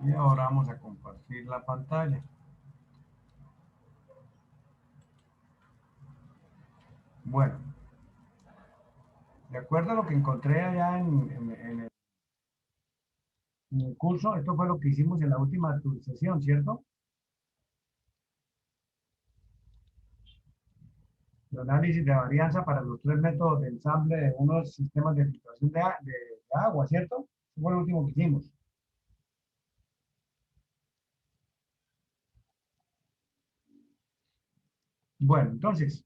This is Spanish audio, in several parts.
Y ahora vamos a compartir la pantalla. Bueno, de acuerdo a lo que encontré allá en el curso, esto fue lo que hicimos en la última actualización, ¿cierto? El análisis de varianza para los tres métodos de ensamble de unos sistemas de filtración de agua, ¿cierto? Eso fue lo último que hicimos. Bueno, entonces,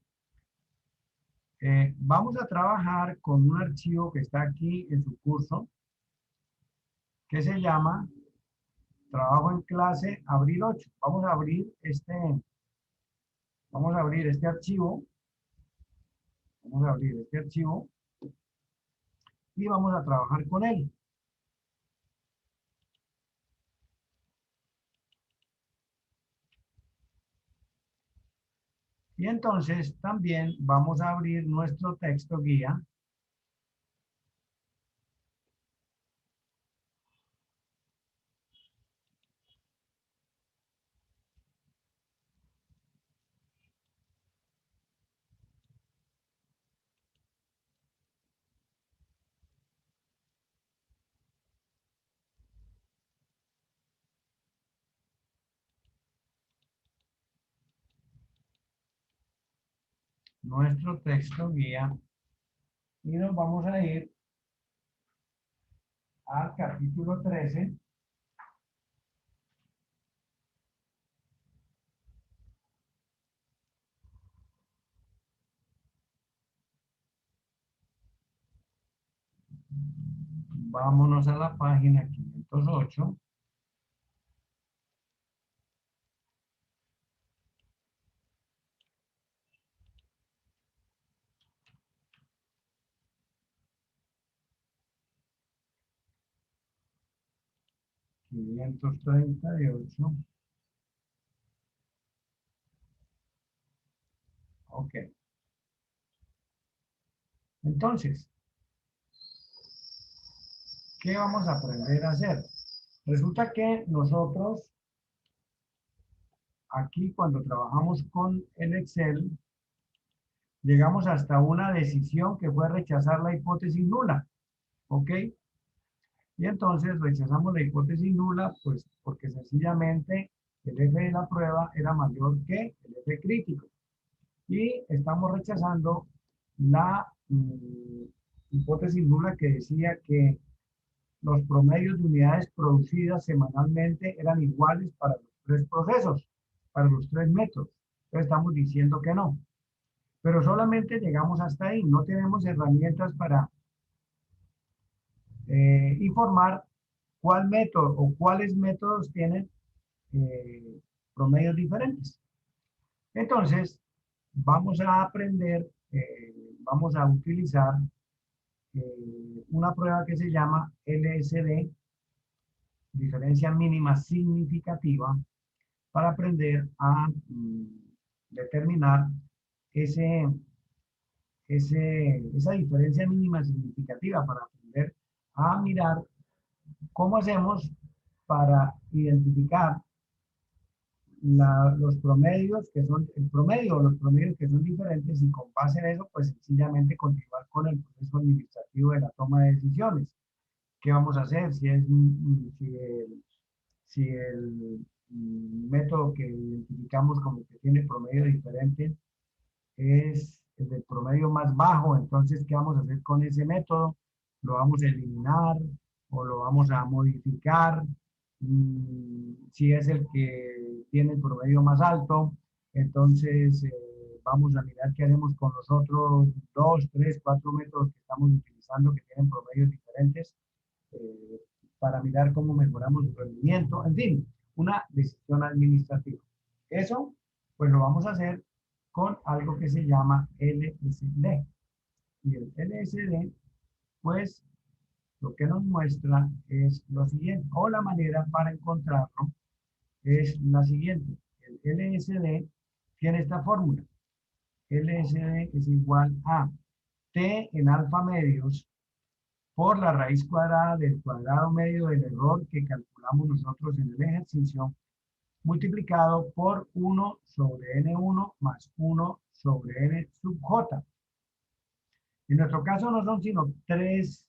vamos a trabajar con un archivo que está aquí en su curso, que se llama Trabajo en clase, abrir 8. Vamos a abrir este archivo, vamos a abrir este archivo y vamos a trabajar con él. Y entonces también vamos a abrir nuestro texto guía. Nuestro texto guía y nos vamos a ir al capítulo 13. Vámonos a la página 508. $538. Ok. Entonces, ¿qué vamos a aprender a hacer? Resulta que nosotros aquí cuando trabajamos con el Excel, llegamos hasta una decisión que fue rechazar la hipótesis nula. ¿Ok? Y entonces rechazamos la hipótesis nula, pues porque sencillamente el F de la prueba era mayor que el F crítico. Y estamos rechazando la hipótesis nula que decía que los promedios de unidades producidas semanalmente eran iguales para los tres procesos, para los tres métodos. Entonces estamos diciendo que no. Pero solamente llegamos hasta ahí. No tenemos herramientas para informar cuál método o cuáles métodos tienen promedios diferentes. Entonces, vamos a aprender, vamos a utilizar una prueba que se llama LSD, diferencia mínima significativa, para aprender a determinar ese, esa diferencia mínima significativa, para aprender a mirar cómo hacemos para identificar los promedios que son, el promedio o los promedios que son diferentes y con base en eso, pues sencillamente continuar con el proceso administrativo de la toma de decisiones. ¿Qué vamos a hacer? Si el método que identificamos como que tiene promedio diferente es el del promedio más bajo, entonces, ¿qué vamos a hacer con ese método? ¿Lo vamos a eliminar o lo vamos a modificar? Si es el que tiene el promedio más alto, entonces vamos a mirar qué haremos con los otros 2, 3, 4 métodos que estamos utilizando que tienen promedios diferentes eh, para mirar cómo mejoramos su rendimiento, en fin, una decisión administrativa. Eso, pues lo vamos a hacer con algo que se llama LSD. Y el LSD, pues lo que nos muestra es lo siguiente, o la manera para encontrarlo es la siguiente. El LSD tiene esta fórmula. LSD es igual a T en alfa medios por la raíz cuadrada del cuadrado medio del error que calculamos nosotros en el ejercicio, multiplicado por 1 sobre n1 más 1 sobre n sub j. En nuestro caso no son sino 3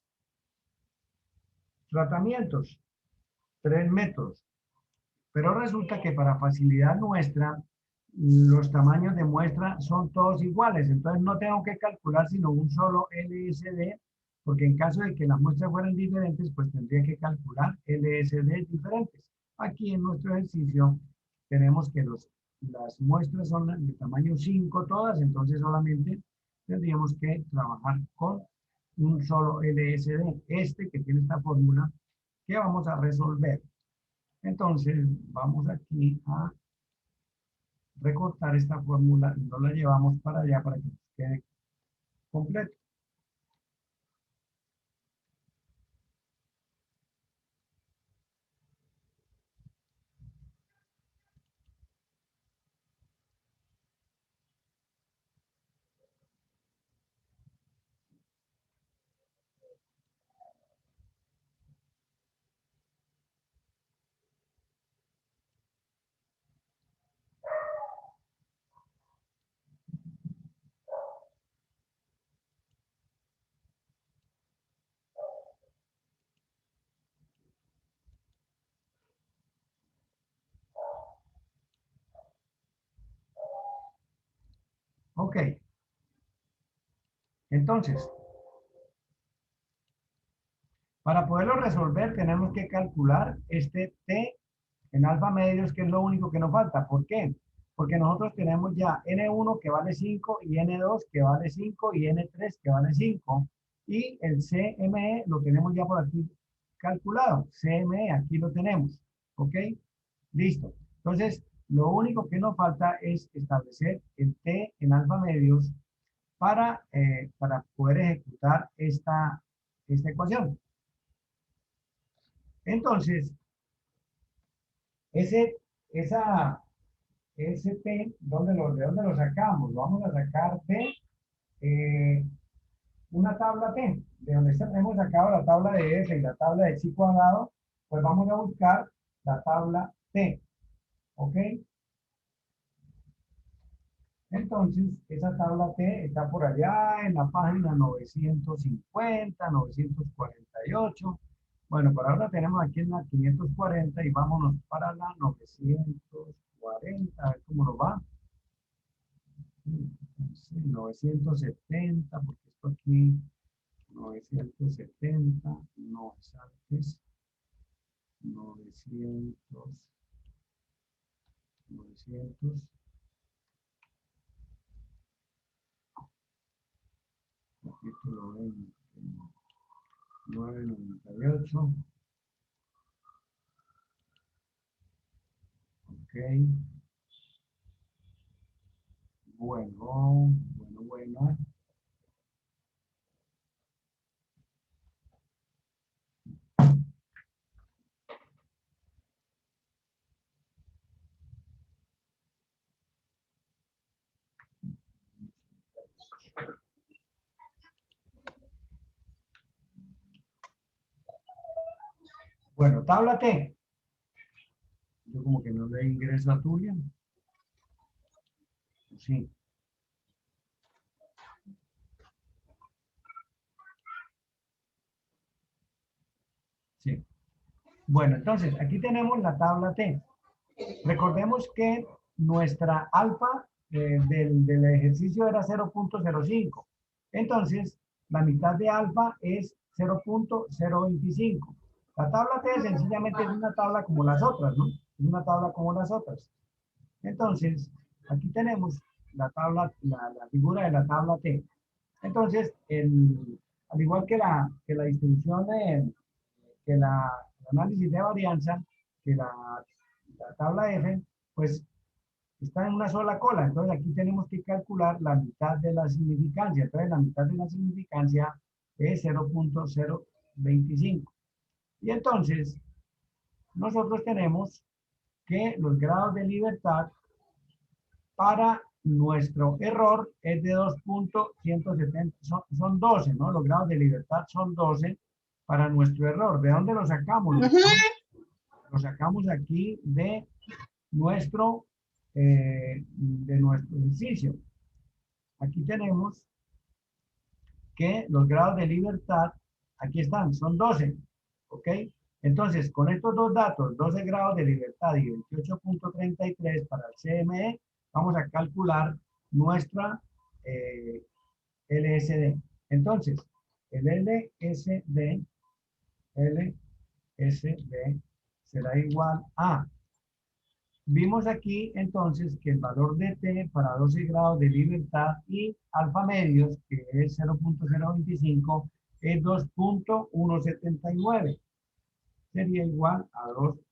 tratamientos, 3 métodos. Pero resulta que para facilidad nuestra, los tamaños de muestra son todos iguales. Entonces no tengo que calcular sino un solo LSD, porque en caso de que las muestras fueran diferentes, pues tendría que calcular LSD diferentes. Aquí en nuestro ejercicio tenemos que las muestras son de tamaño 5 todas, entonces solamente tendríamos que trabajar con un solo LSD, este que tiene esta fórmula que vamos a resolver. Entonces, vamos aquí a recortar esta fórmula y nos la llevamos para allá para que quede completo. Ok, entonces, para poderlo resolver tenemos que calcular este t en alfa medios, que es lo único que nos falta. ¿Por qué? Porque nosotros tenemos ya n1 que vale 5 y n2 que vale 5 y n3 que vale 5. Y el CME lo tenemos ya por aquí calculado. CME, aquí lo tenemos. ¿Ok? Listo. Entonces, lo único que nos falta es establecer el t en alfa medios para poder ejecutar esta ecuación. Entonces, ese, ese t, ¿de dónde lo sacamos? Lo vamos a sacar de una tabla t, de donde hemos sacado la tabla de f y la tabla de chi cuadrado, pues vamos a buscar la tabla t. ¿Ok? Entonces, esa tabla T está por allá en la página 950, 948. Bueno, por ahora tenemos aquí en la 540 y vámonos para la 940, a ver cómo nos va. Sí, 970, porque esto aquí, 970, no es antes, 900, 900. Capítulo 20, 998. Ok. Bueno. Bueno, tabla T. Yo como que no le ingreso a tuya. Sí. Sí. Bueno, entonces, aquí tenemos la tabla T. Recordemos que nuestra alfa del ejercicio era 0.05. Entonces, la mitad de alfa es 0.025. La tabla T sencillamente es una tabla como las otras, ¿no? Es una tabla como las otras. Entonces, aquí tenemos la tabla, la figura de la tabla T. Entonces, al igual que la distribución que el análisis de varianza, que la tabla F, pues está en una sola cola. Entonces, aquí tenemos que calcular la mitad de la significancia. Entonces, la mitad de la significancia es 0.025. Y entonces, nosotros tenemos que los grados de libertad para nuestro error es de 2.170, son 12, ¿no? Los grados de libertad son 12. para nuestro error. ¿De dónde lo sacamos? Ujú. Lo sacamos aquí de nuestro ejercicio. Aquí tenemos que los grados de libertad, aquí están, son 12, ¿ok? Entonces, con estos dos datos, 12 grados de libertad y 28.33 para el CME, vamos a calcular nuestra LSD. Entonces, el LSD será igual a, vimos aquí entonces que el valor de T para 12 grados de libertad y alfa medios, que es 0.025, es 2.179. Sería igual a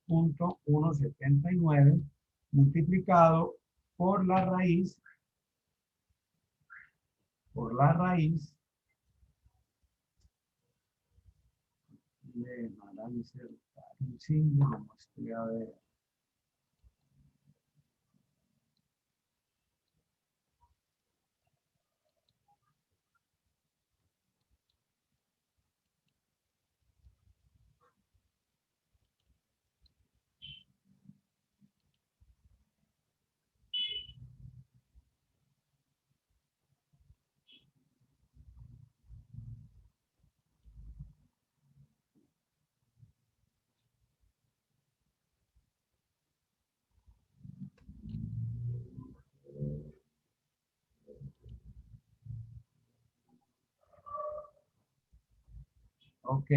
2.179 multiplicado por la raíz de un símbolo, estoy a ver. Ok.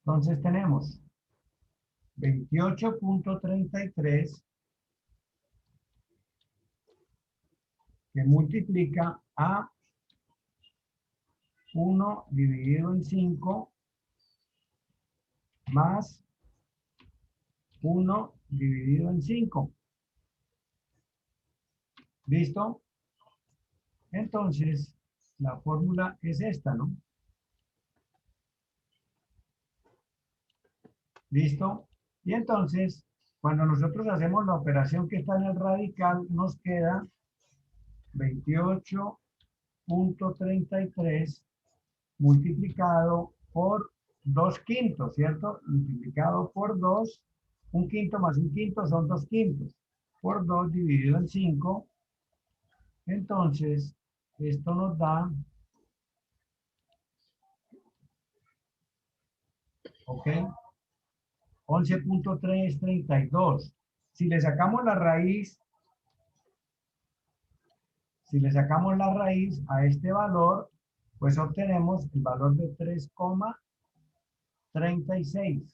Entonces tenemos 28.33 que multiplica a 1 dividido en 5 más 1 dividido en 5. ¿Listo? Entonces, la fórmula es esta, ¿no? ¿Listo? Y entonces, cuando nosotros hacemos la operación que está en el radical, nos queda 28.33 multiplicado por 2 quintos, ¿cierto? Multiplicado por 2, un quinto más un quinto son 2 quintos, por 2 dividido en 5. Entonces, esto nos da, ¿ok? 11.332. Si le sacamos la raíz, si le sacamos la raíz a este valor, pues obtenemos el valor de 3,36.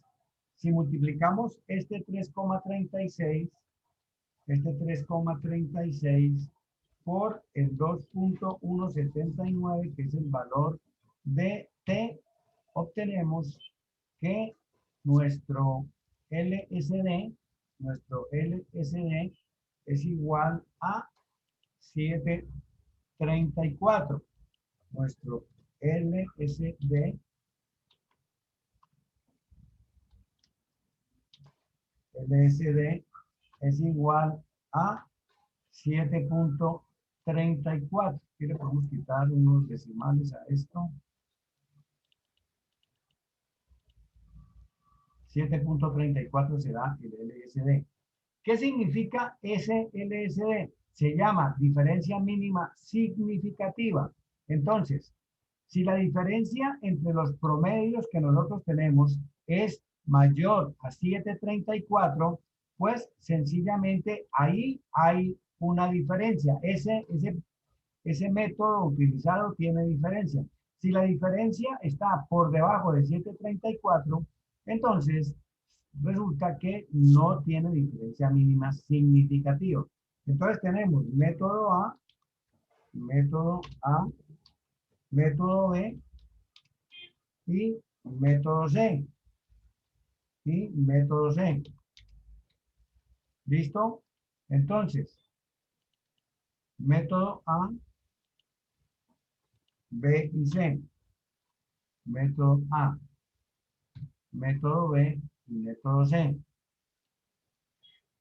Si multiplicamos este 3,36 por el 2.179, que es el valor de T, obtenemos que nuestro LSD, es igual a 734. Nuestro LSD es igual a 7.34. Aquí le podemos quitar unos decimales a esto. 7.34 será el LSD. ¿Qué significa ese LSD? Se llama diferencia mínima significativa. Entonces, si la diferencia entre los promedios que nosotros tenemos es mayor a 734, pues sencillamente ahí hay una diferencia. Ese método utilizado tiene diferencia. Si la diferencia está por debajo de 734, entonces resulta que no tiene diferencia mínima significativa. Entonces tenemos método A, método A, método B y método C. Y método C. ¿Listo? Entonces, método A, B y C. Método A, método B y método C.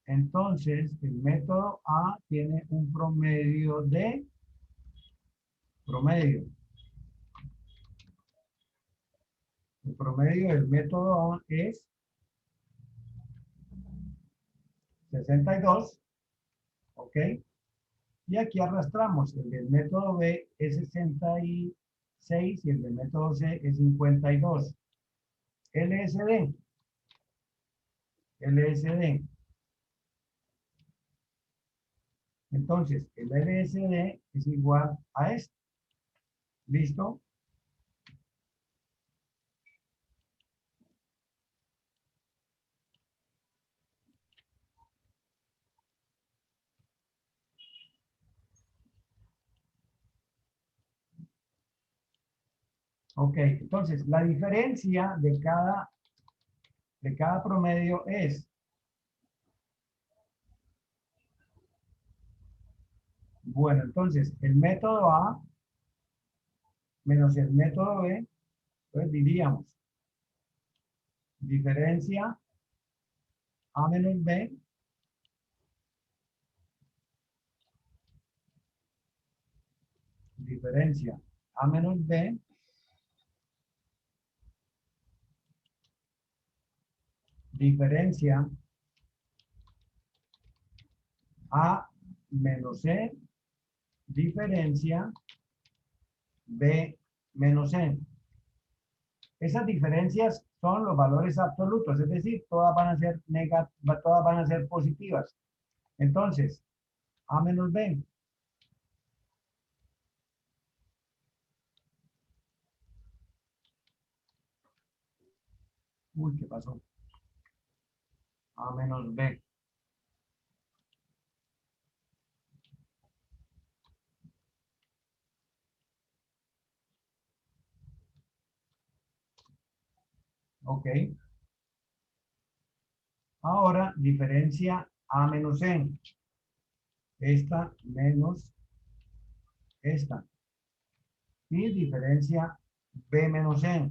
Entonces, el método A tiene un promedio de promedio. El promedio del método A es 62, ¿ok? Y aquí arrastramos, el del método B es 66 y el del método C es 52. LSD. LSD. Entonces, el LSD es igual a esto. ¿Listo? Ok, entonces la diferencia de cada promedio es, bueno, entonces el método A menos el método B, pues diríamos diferencia A menos B diferencia A menos B diferencia A menos C diferencia B menos C. Esas diferencias son los valores absolutos, es decir, todas van a ser negativas, todas van a ser positivas. Entonces, A menos B. Uy, ¿qué pasó? A menos B. Ok. Ahora, diferencia A menos C. Esta menos esta. Y diferencia B menos C.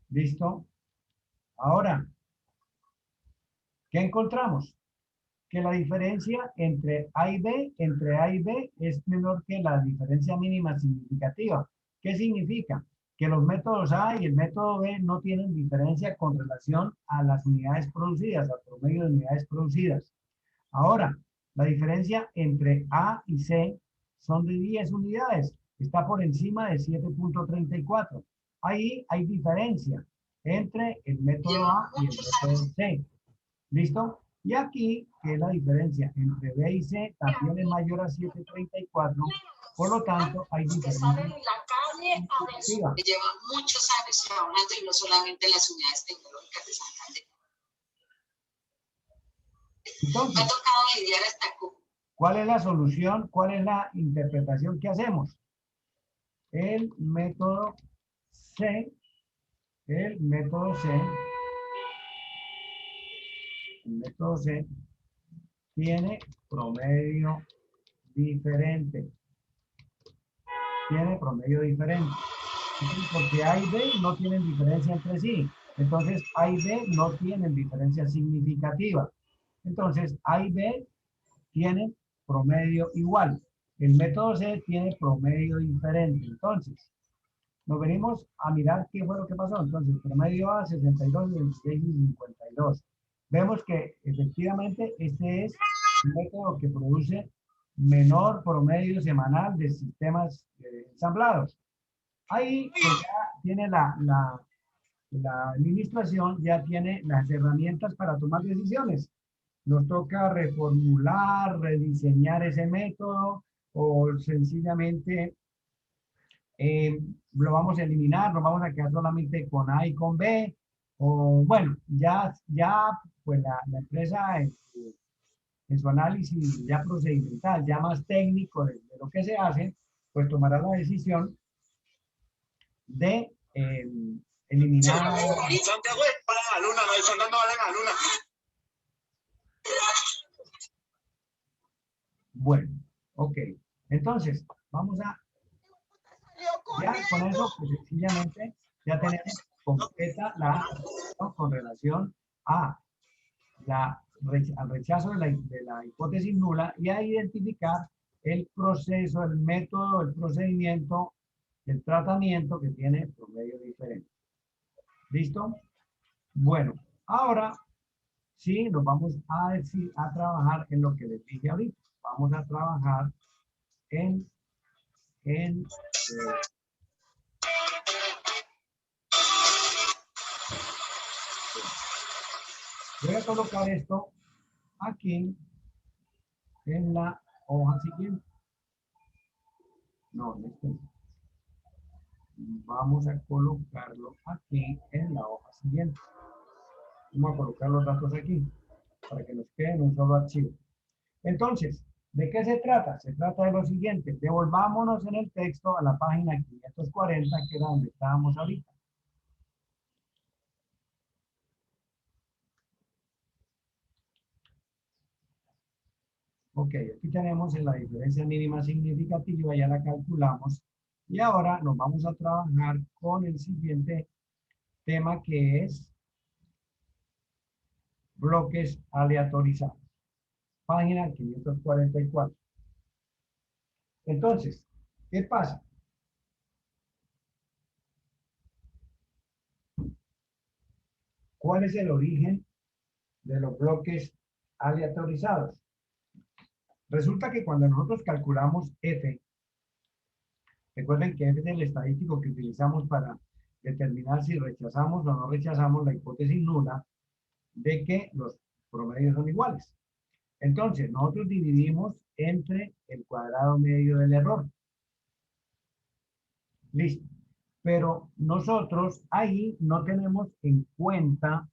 ¿Listo? Ahora, ¿qué encontramos? Que la diferencia entre A y B es menor que la diferencia mínima significativa. ¿Qué significa? Que los métodos A y el método B no tienen diferencia con relación a las unidades producidas, al promedio de unidades producidas. Ahora, la diferencia entre A y C son de 10 unidades. Está por encima de 7.34. Ahí hay diferencia entre el método A y el método C. ¿Listo? Y aquí, que es la diferencia entre B y C, también es mayor a 7.34. Por lo tanto, hay diferencia. Que llevan muchos años trabajando y no solamente en las unidades tecnológicas de Santander. Entonces, me ha tocado lidiar hasta con... ¿cuál es la solución? ¿Cuál es la interpretación que hacemos? El método C, el método C tiene promedio diferente. Tiene promedio diferente. Porque A y B no tienen diferencia entre sí. Entonces, A y B no tienen diferencia significativa. Entonces, A y B tienen promedio igual. El método C tiene promedio diferente. Entonces, nos venimos a mirar qué fue lo que pasó. Entonces, promedio A, 62, 26 y 52. Vemos que efectivamente este es el método que produce menor promedio semanal de sistemas ensamblados. Ahí pues, ya tiene la administración, ya tiene las herramientas para tomar decisiones. Nos toca reformular, rediseñar ese método o sencillamente lo vamos a eliminar, nos vamos a quedar solamente con A y con B. O bueno, ya pues la empresa en su análisis ya procedimental, ya más técnico de lo que se hace, pues tomará la decisión de eliminar. Santiago es para la luna, no hay sonando vale la luna. Bueno, ok. Entonces, vamos a, ya con eso, pues sencillamente, ya tenemos completa la ¿no? Con relación a al rechazo de la hipótesis nula y a identificar el proceso, el método, el procedimiento, el tratamiento que tiene promedio diferente. ¿Listo? Bueno, ahora sí nos vamos a trabajar en lo que les dije ahorita. Vamos a trabajar en voy a colocar esto aquí en la hoja siguiente. No, vamos a colocarlo aquí en la hoja siguiente. Vamos a colocar los datos aquí para que nos quede en un solo archivo. Entonces, ¿de qué se trata? Se trata de lo siguiente. Devolvámonos en el texto a la página 540, que era donde estábamos ahorita. Ok, aquí tenemos en la diferencia mínima significativa, ya la calculamos. Y ahora nos vamos a trabajar con el siguiente tema, que es bloques aleatorizados. Página 544. Entonces, ¿qué pasa? ¿Cuál es el origen de los bloques aleatorizados? Resulta que cuando nosotros calculamos F, recuerden que F es el estadístico que utilizamos para determinar si rechazamos o no rechazamos la hipótesis nula de que los promedios son iguales. Entonces, nosotros dividimos entre el cuadrado medio del error. Listo. Pero nosotros ahí no tenemos en cuenta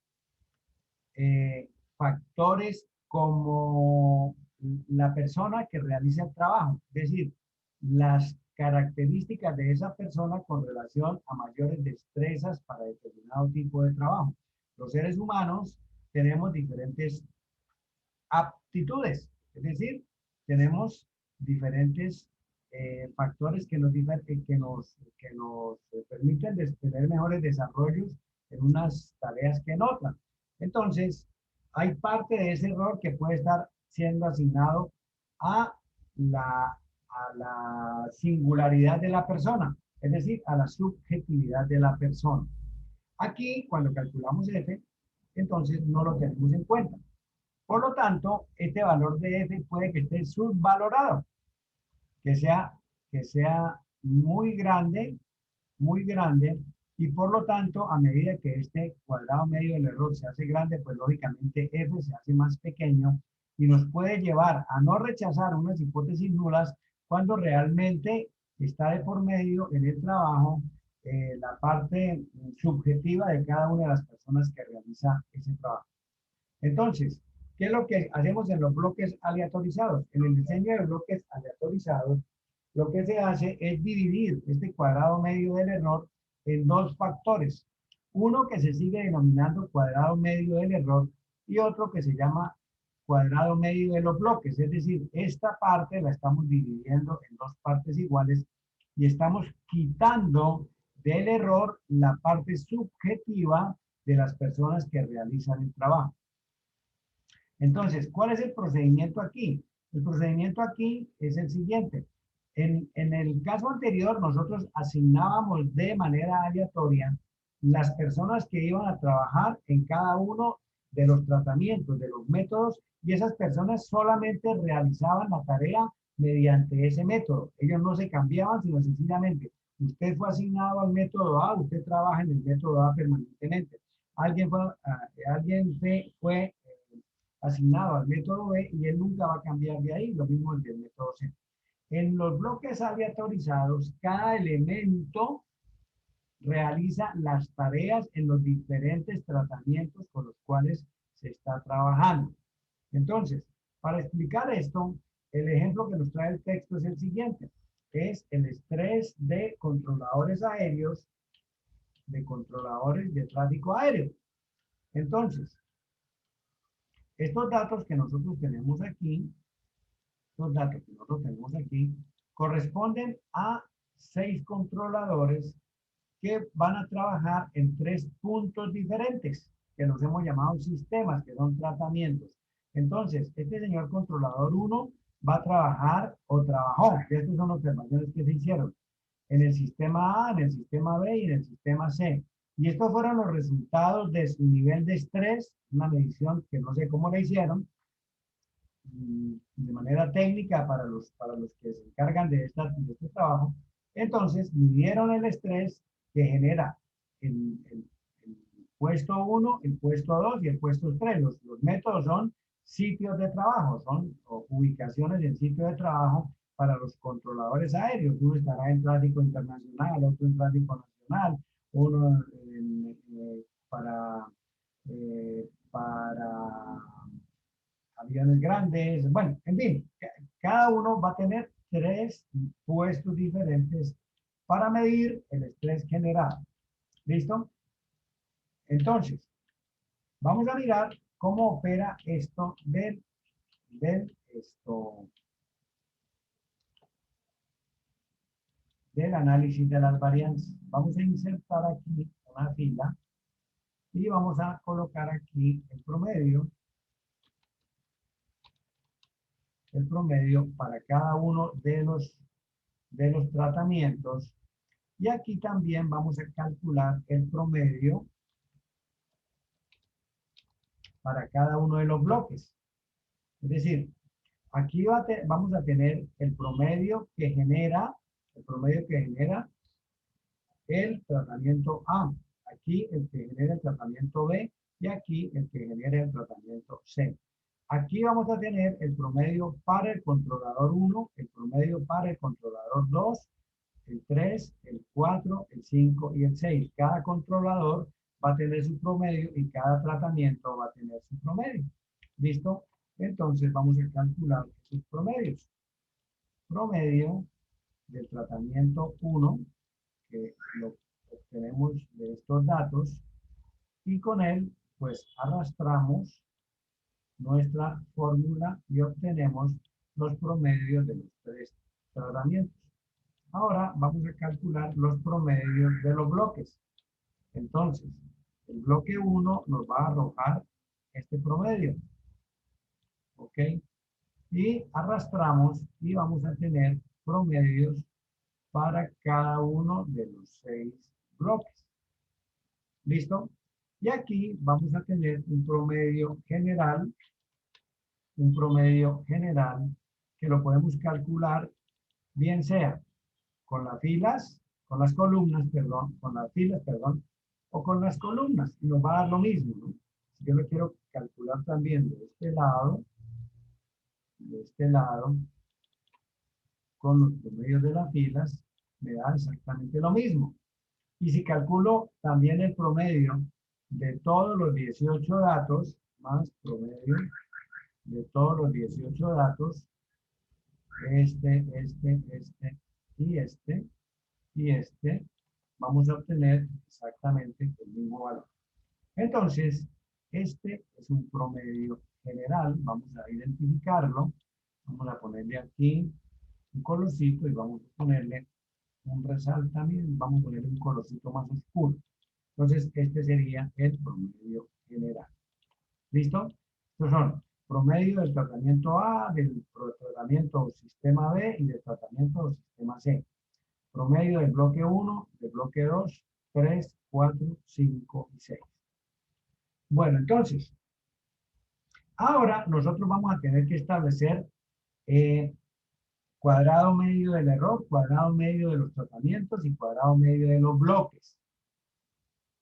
factores como la persona que realiza el trabajo, es decir, las características de esa persona con relación a mayores destrezas para determinado tipo de trabajo. Los seres humanos tenemos diferentes aptitudes, es decir, tenemos diferentes factores que nos permiten tener mejores desarrollos en unas tareas que en otras. Entonces, hay parte de ese error que puede estar siendo asignado a la singularidad de la persona, es decir, a la subjetividad de la persona. Aquí, cuando calculamos F, entonces no lo tenemos en cuenta. Por lo tanto, este valor de F puede que esté subvalorado, que sea muy grande, y por lo tanto, a medida que este cuadrado medio del error se hace grande, pues lógicamente F se hace más pequeño y nos puede llevar a no rechazar unas hipótesis nulas cuando realmente está de por medio en el trabajo la parte subjetiva de cada una de las personas que realiza ese trabajo. Entonces, ¿qué es lo que hacemos en los bloques aleatorizados? En el diseño de bloques aleatorizados, lo que se hace es dividir este cuadrado medio del error en dos factores. Uno que se sigue denominando cuadrado medio del error y otro que se llama cuadrado medio de los bloques. Es decir, esta parte la estamos dividiendo en dos partes iguales y estamos quitando del error la parte subjetiva de las personas que realizan el trabajo. Entonces, ¿cuál es el procedimiento aquí? El procedimiento aquí es el siguiente. En el caso anterior, nosotros asignábamos de manera aleatoria las personas que iban a trabajar en cada uno de los tratamientos, de los métodos, y esas personas solamente realizaban la tarea mediante ese método. Ellos no se cambiaban, sino sencillamente, usted fue asignado al método A, usted trabaja en el método A permanentemente. Alguien fue asignado al método B y él nunca va a cambiar de ahí, lo mismo el del método C. En los bloques aleatorizados, cada elemento realiza las tareas en los diferentes tratamientos con los cuales se está trabajando. Entonces, para explicar esto, el ejemplo que nos trae el texto es el siguiente. Es el estrés de controladores aéreos de controladores de tráfico aéreo. Entonces, estos datos que nosotros tenemos aquí, corresponden a 6 controladores que van a trabajar en 3 puntos diferentes, que los hemos llamado sistemas, que son tratamientos. Entonces, este señor controlador 1 va a trabajar o trabajó, y estas son observaciones que se hicieron, en el sistema A, en el sistema B y en el sistema C. Y estos fueron los resultados de su nivel de estrés, una medición que no sé cómo la hicieron, de manera técnica para los que se encargan de este trabajo. Entonces, midieron el estrés que genera el puesto 1, el puesto 2 y el puesto 3. Los métodos son sitios de trabajo, son ubicaciones en sitio de trabajo para los controladores aéreos. Uno estará en tráfico internacional, otro en tráfico nacional, uno para aviones grandes, bueno, en fin, cada uno va a tener 3 puestos diferentes para medir el estrés generado. ¿Listo? Entonces, vamos a mirar cómo opera esto del análisis de las varianzas. Vamos a insertar aquí una fila y vamos a colocar aquí el promedio para cada uno de los tratamientos. Y aquí también vamos a calcular el promedio para cada uno de los bloques. Es decir, aquí vamos a tener el promedio que genera el tratamiento A. Aquí el que genera el tratamiento B y aquí el que genera el tratamiento C. Aquí vamos a tener el promedio para el controlador 1, el promedio para el controlador 2, el 3, el 4, el 5 y el 6. Cada controlador va a tener su promedio y cada tratamiento va a tener su promedio. ¿Listo? Entonces vamos a calcular sus promedios. Promedio del tratamiento 1, que lo obtenemos de estos datos, y con él pues arrastramos nuestra fórmula y obtenemos los promedios de los 3 tratamientos. Ahora vamos a calcular los promedios de los bloques. Entonces, el bloque 1 nos va a arrojar este promedio. ¿Ok? Y arrastramos y vamos a tener promedios para cada uno de los 6 bloques. ¿Listo? Y aquí vamos a tener un promedio general que lo podemos calcular bien sea con las filas, con las columnas, o con las columnas, y nos va a dar lo mismo, ¿no? Si yo lo quiero calcular también de este lado, con los promedios de las filas, me da exactamente lo mismo. Y si calculo también el promedio de todos los 18 datos, más promedio de todos los 18 datos, y vamos a obtener exactamente el mismo valor. Entonces, este es un promedio general, vamos a identificarlo, vamos a ponerle aquí un colorcito y vamos a ponerle un resaltamiento, vamos a ponerle un colorcito más oscuro. Entonces, este sería el promedio general. ¿Listo? Estos son promedio del tratamiento A, del tratamiento sistema B y del tratamiento sistema C. Promedio del bloque 1, del bloque 2, 3, 4, 5 y 6. Bueno, entonces, ahora nosotros vamos a tener que establecer cuadrado medio del error, cuadrado medio de los tratamientos y cuadrado medio de los bloques.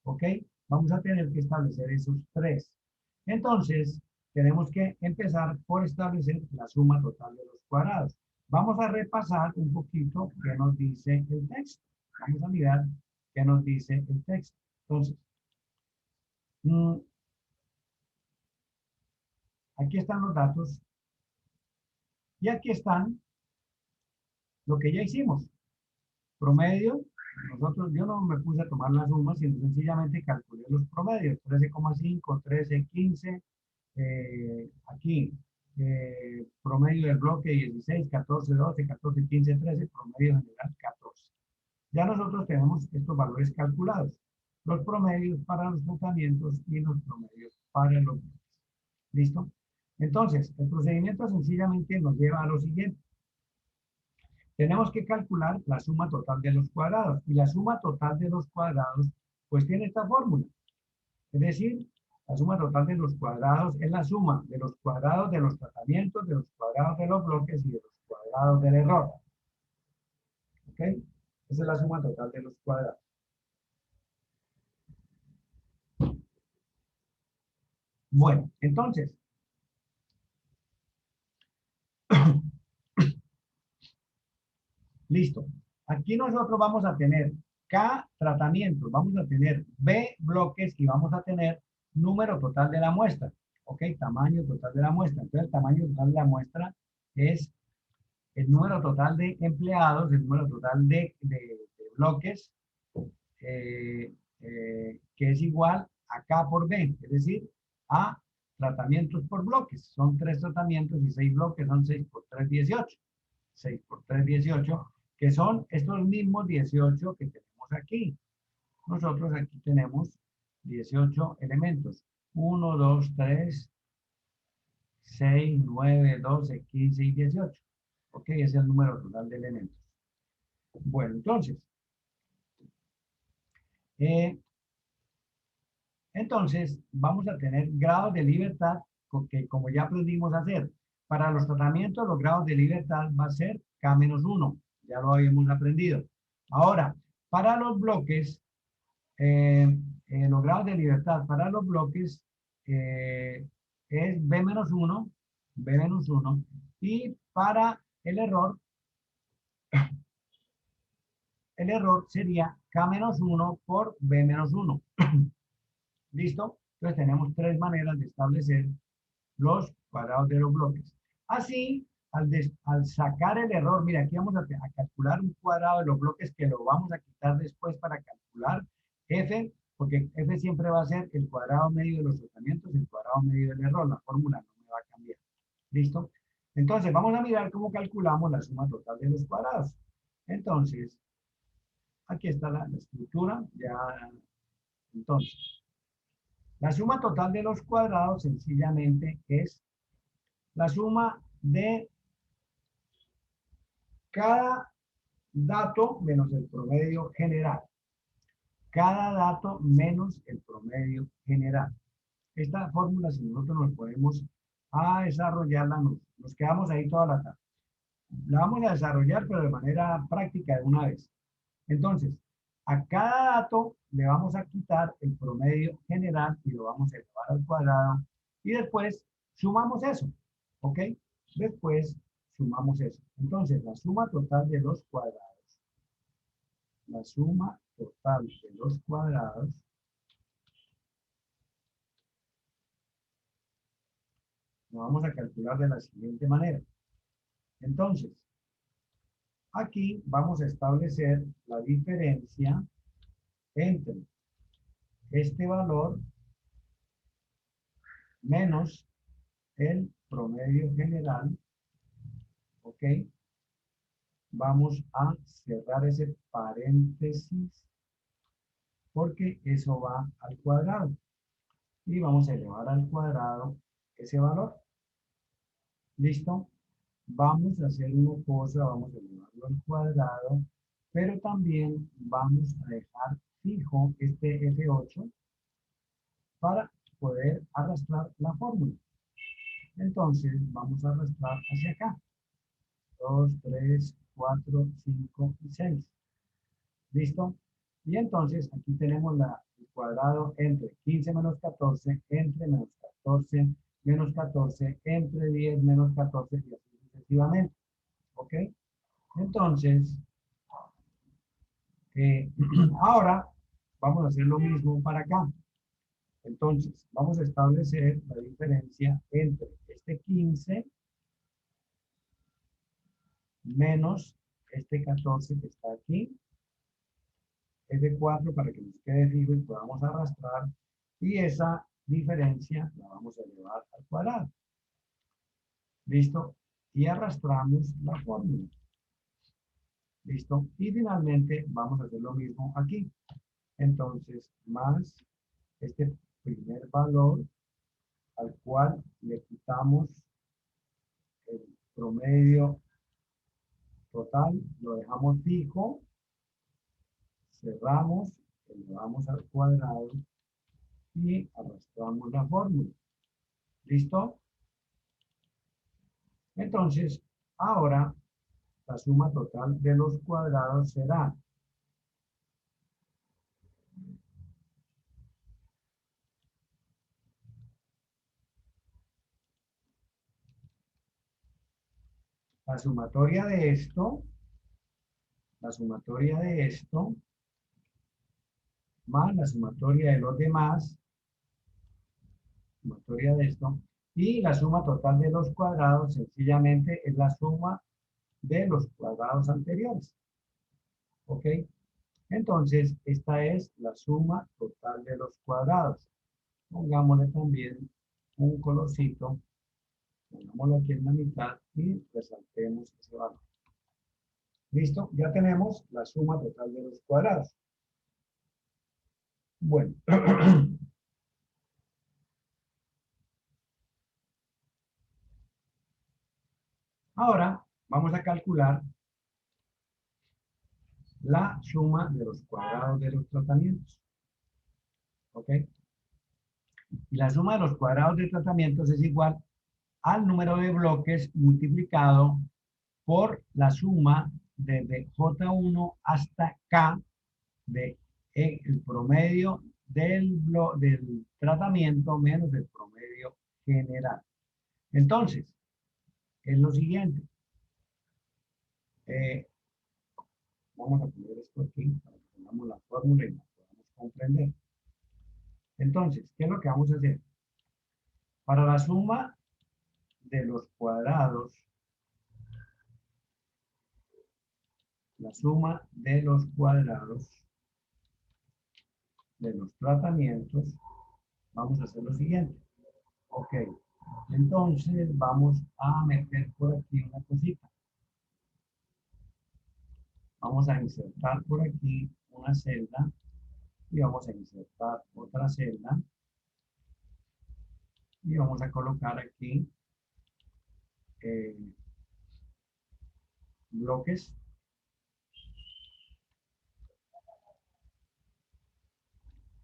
¿Ok? Vamos a tener que establecer esos 3. Entonces, tenemos que empezar por establecer la suma total de los cuadrados. Vamos a repasar un poquito qué nos dice el texto. Vamos a mirar qué nos dice el texto. Entonces, aquí están los datos y aquí están lo que ya hicimos. Promedio yo no me puse a tomar las sumas, sino sencillamente calculé los promedios, 13,5, 13, 15, aquí, promedio del bloque 16, 14, 12, 14, 15, 13, promedio general 14. Ya nosotros tenemos estos valores calculados, los promedios para los tratamientos y los promedios para los bloques. ¿Listo? Entonces, el procedimiento sencillamente nos lleva a lo siguiente. Tenemos que calcular la suma total de los cuadrados. Y la suma total de los cuadrados, pues tiene esta fórmula. Es decir, la suma total de los cuadrados es la suma de los cuadrados de los tratamientos, de los cuadrados de los bloques y de los cuadrados del error. ¿Ok? Esa es la suma total de los cuadrados. Bueno, entonces, listo. Aquí nosotros vamos a tener K tratamientos, vamos a tener B bloques y vamos a tener número total de la muestra. ¿Ok? Tamaño total de la muestra. Entonces, el tamaño total de la muestra es el número total de empleados, el número total de bloques, que es igual a K por B, es decir, a tratamientos por bloques. Son 3 tratamientos y 6 bloques, son 6 por 3, 18. 6 por 3, 18, que son estos mismos 18 que tenemos aquí. Nosotros aquí tenemos 18 elementos. 1, 2, 3, 6, 9, 12, 15 y 18. Ok, ese es el número total de elementos. Bueno, entonces vamos a tener grados de libertad, porque como ya aprendimos a hacer, para los tratamientos los grados de libertad va a ser K-1, ya lo habíamos aprendido. Ahora, para los bloques, los grados de libertad para los bloques es B-1, B-1, y para el error sería K-1 por B-1. ¿Listo? Entonces tenemos 3 maneras de establecer los cuadrados de los bloques. Así, al sacar el error, mira, aquí vamos a calcular un cuadrado de los bloques que lo vamos a quitar después para calcular F, porque F siempre va a ser el cuadrado medio de los tratamientos y el cuadrado medio del error. La fórmula no me va a cambiar. ¿Listo? Entonces, vamos a mirar cómo calculamos la suma total de los cuadrados. Entonces, aquí está la estructura. Ya, entonces, la suma total de los cuadrados sencillamente es la suma de cada dato menos el promedio general. Cada dato menos el promedio general. Esta fórmula, si nosotros nos podemos a desarrollarla, nos quedamos ahí toda la tarde. La vamos a desarrollar, pero de manera práctica de una vez. Entonces, a cada dato le vamos a quitar el promedio general y lo vamos a elevar al cuadrado. Y después sumamos eso. ¿Ok? Después sumamos eso. Entonces, la suma total de los cuadrados. La suma total de los cuadrados lo vamos a calcular de la siguiente manera. Entonces, aquí vamos a establecer la diferencia entre este valor menos el promedio general, ¿ok? Vamos a cerrar ese paréntesis porque eso va al cuadrado. Y vamos a elevar al cuadrado ese valor. ¿Listo? Vamos a hacer una cosa, vamos a elevarlo al cuadrado, pero también vamos a dejar fijo este F8 para poder arrastrar la fórmula. Entonces, vamos a arrastrar hacia acá. 2, 3, 4, 5 y 6. ¿Listo? Y entonces, aquí tenemos el cuadrado entre 15 menos 14, entre menos 14, menos 14, entre 10 menos 14 y así sucesivamente. ¿Ok? Entonces, ahora vamos a hacer lo mismo para acá. Entonces, vamos a establecer la diferencia entre este 15 menos este 14 que está aquí, F4 para que nos quede fijo y podamos arrastrar. Y esa diferencia la vamos a elevar al cuadrado. ¿Listo? Y arrastramos la fórmula. ¿Listo? Y finalmente vamos a hacer lo mismo aquí. Entonces, más este primer valor al cual le quitamos el promedio total, lo dejamos fijo, cerramos, elevamos al cuadrado y arrastramos la fórmula. ¿Listo? Entonces, ahora la suma total de los cuadrados será la sumatoria de esto, la sumatoria de esto, más la sumatoria de los demás, sumatoria de esto, y la suma total de los cuadrados sencillamente es la suma de los cuadrados anteriores. ¿Ok? Entonces, esta es la suma total de los cuadrados. Pongámosle también un colorcito, pongámoslo aquí en la mitad y resaltemos ese valor. ¿Listo? Ya tenemos la suma total de los cuadrados. Bueno. Ahora vamos a calcular la suma de los cuadrados de los tratamientos. ¿Ok? Y la suma de los cuadrados de tratamientos es igual al número de bloques multiplicado por la suma desde J1 hasta K de el promedio del tratamiento menos el promedio general. Entonces, es lo siguiente. Vamos a poner esto aquí para que tengamos la fórmula y la podamos comprender. Entonces, ¿qué es lo que vamos a hacer? Para la suma de los cuadrados, la suma de los cuadrados de los tratamientos, vamos a hacer lo siguiente. Ok, entonces vamos a meter por aquí una cosita. Vamos a insertar por aquí una celda y vamos a insertar otra celda y vamos a colocar aquí bloques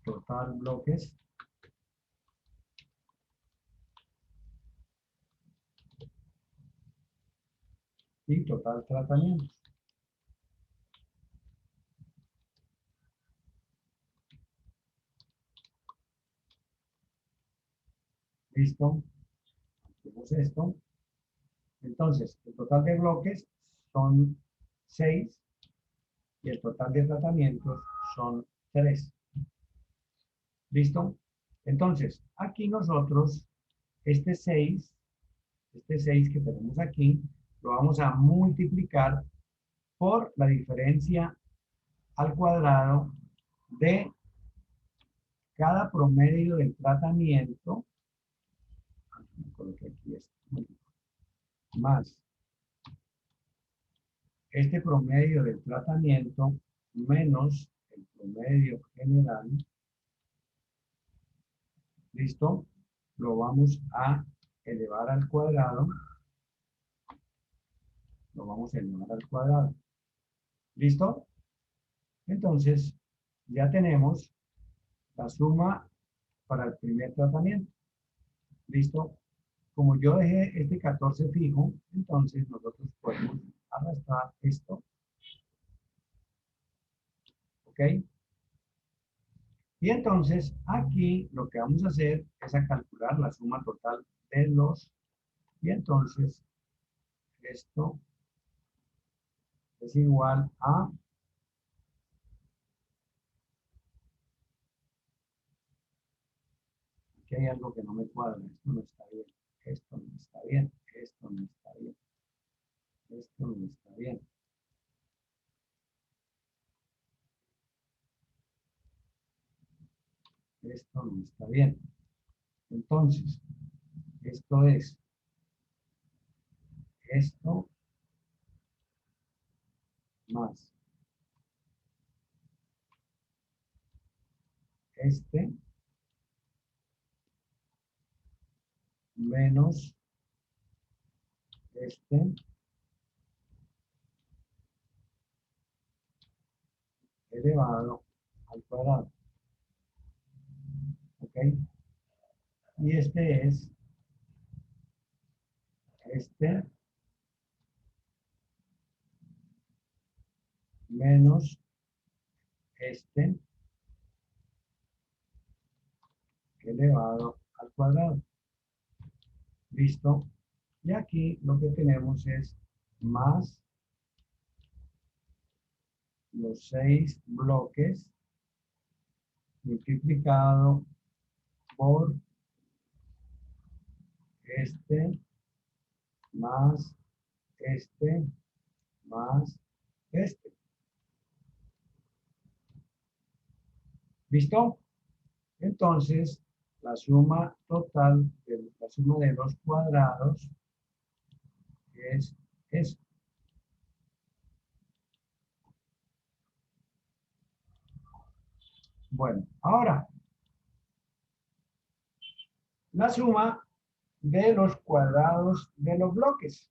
total bloques y total tratamientos. ¿Listo? Hacemos esto. Entonces, el total de bloques son 6 y el total de tratamientos son 3. ¿Listo? Entonces, aquí nosotros, este 6 que tenemos aquí, lo vamos a multiplicar por la diferencia al cuadrado de cada promedio del tratamiento, aquí esto, más este promedio del tratamiento menos el promedio general. ¿Listo? Lo vamos a elevar al cuadrado. Lo vamos a elevar al cuadrado. ¿Listo? Entonces, ya tenemos la suma para el primer tratamiento. ¿Listo? Como yo dejé este 14 fijo, entonces nosotros podemos arrastrar esto. ¿Ok? Y entonces aquí lo que vamos a hacer es a calcular la suma total de los, y entonces esto es igual a aquí hay algo que no me cuadra, esto no está bien, esto no está bien, esto no está bien, esto no está bien. Esto no está bien. Entonces, esto es esto más este menos este elevado al cuadrado. ¿Ok? Y este es este menos este elevado al cuadrado. ¿Listo? Y aquí lo que tenemos es más los 6 bloques multiplicado por este más este más este. ¿Listo? Entonces, la suma total de la suma de los cuadrados es eso. Bueno, ahora, la suma de los cuadrados de los bloques.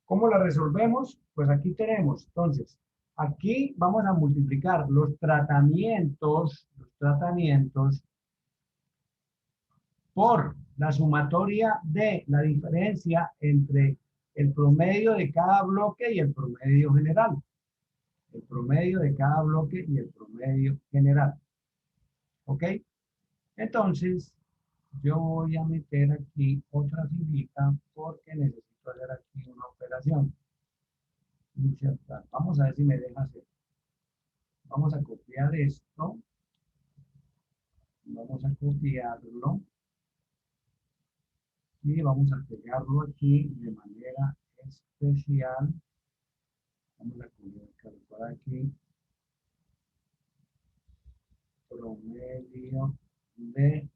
¿Cómo la resolvemos? Pues aquí tenemos, entonces, aquí vamos a multiplicar los tratamientos por la sumatoria de la diferencia entre el promedio de cada bloque y el promedio general. El promedio de cada bloque y el promedio general. ¿Ok? Entonces, yo voy a meter aquí otra filita porque necesito hacer aquí una operación. Insertar. Vamos a ver si me deja hacer. Vamos a copiar esto. Vamos a copiarlo. Y vamos a pegarlo aquí de manera especial. Vamos a colocar aquí. Promedio de.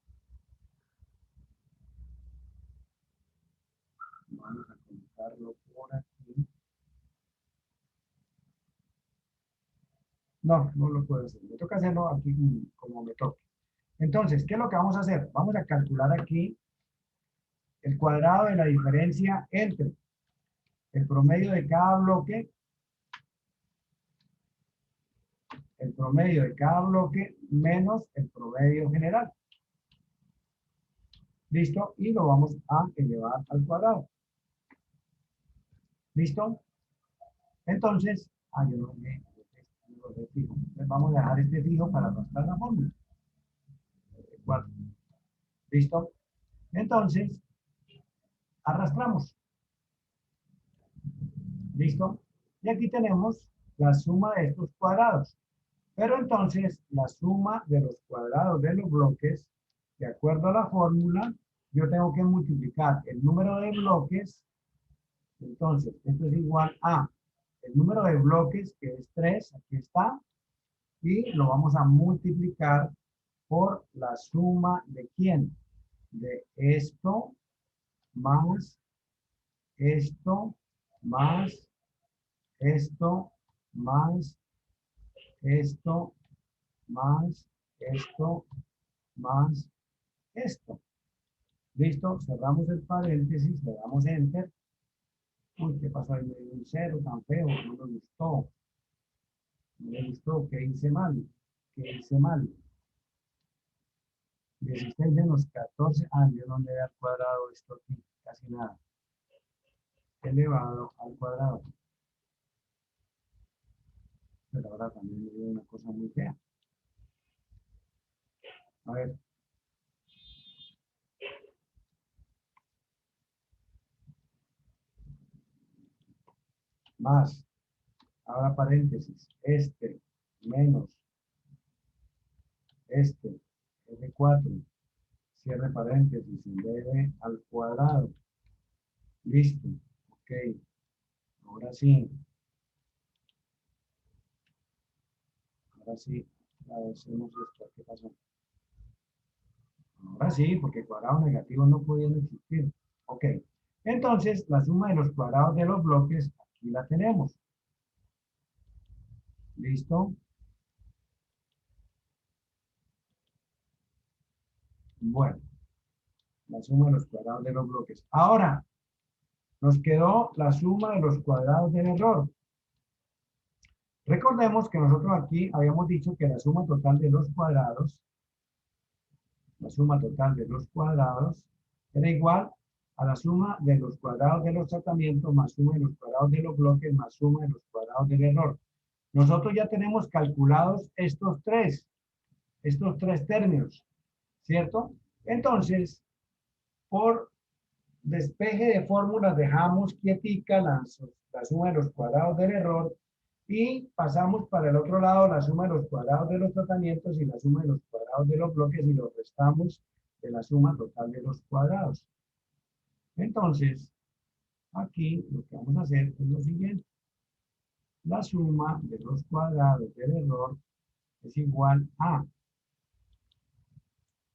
Vamos a colocarlo por aquí. No, no lo puedo hacer. Me toca hacerlo aquí como me toque. Entonces, ¿qué es lo que vamos a hacer? Vamos a calcular aquí el cuadrado de la diferencia entre el promedio de cada bloque, menos el promedio general. ¿Listo? Y lo vamos a elevar al cuadrado. ¿Listo? Entonces, yo no lo fijo. Entonces vamos a dejar este fijo para arrastrar la fórmula. 4. ¿Listo? Entonces, arrastramos. ¿Listo? Y aquí tenemos la suma de estos cuadrados. Pero entonces, la suma de los cuadrados de los bloques, de acuerdo a la fórmula, yo tengo que multiplicar el número de bloques. Entonces, esto es igual a el número de bloques, que es 3, aquí está, y lo vamos a multiplicar por la suma de ¿quién? De esto más esto más esto más esto más esto más esto. ¿Listo? Cerramos el paréntesis, le damos enter. Uy, ¿qué pasó ahí? Me dio un 0 tan feo, no me gustó. No me gustó, ¿qué hice mal? ¿Qué hice mal? 16 menos 14, yo no le he al cuadrado esto aquí, casi nada. Elevado al cuadrado. Pero ahora también me dio una cosa muy fea. A ver. Más, ahora paréntesis, este menos este es de 4, cierre paréntesis, eleve al cuadrado. Listo, ok. Ahora sí, hacemos esto. ¿Qué pasó? Ahora sí, porque cuadrados negativos no podían existir. Ok. Entonces, la suma de los cuadrados de los bloques, aquí la tenemos. ¿Listo? Bueno, la suma de los cuadrados de los bloques. Ahora, nos quedó la suma de los cuadrados del error. Recordemos que nosotros aquí habíamos dicho que la suma total de los cuadrados, la suma total de los cuadrados, era igual a la suma de los cuadrados de los tratamientos más suma de los cuadrados de los bloques más suma de los cuadrados del error. Nosotros ya tenemos calculados estos tres términos, ¿cierto? Entonces, por despeje de fórmulas dejamos quietica la suma de los cuadrados del error y pasamos para el otro lado la suma de los cuadrados de los tratamientos y la suma de los cuadrados de los bloques y los restamos de la suma total de los cuadrados. Entonces, aquí lo que vamos a hacer es lo siguiente. La suma de los cuadrados del error es igual a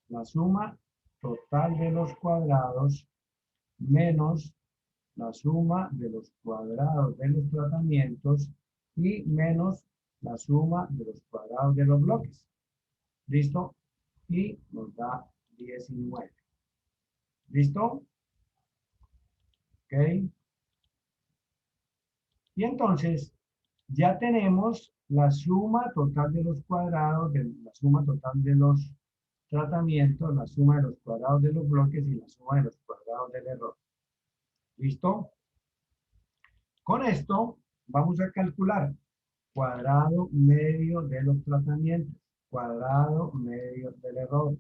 la suma total de los cuadrados menos la suma de los cuadrados de los tratamientos y menos la suma de los cuadrados de los bloques. ¿Listo? Y nos da 19. ¿Listo? ¿Ok? Y entonces ya tenemos la suma total de los cuadrados, la suma total de los tratamientos, la suma de los cuadrados de los bloques y la suma de los cuadrados del error. ¿Listo? Con esto vamos a calcular cuadrado medio de los tratamientos, cuadrado medio del error,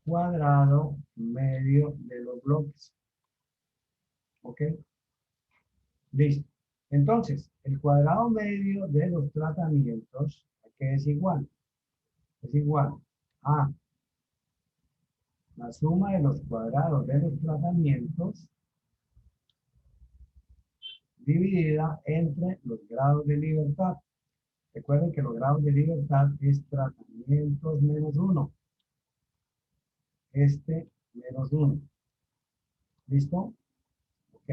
cuadrado medio de los bloques. ¿Ok? Listo. Entonces, el cuadrado medio de los tratamientos, ¿a qué es igual? Es igual a la suma de los cuadrados de los tratamientos dividida entre los grados de libertad. Recuerden que los grados de libertad es tratamientos menos 1. Menos 1. ¿Listo? Ok.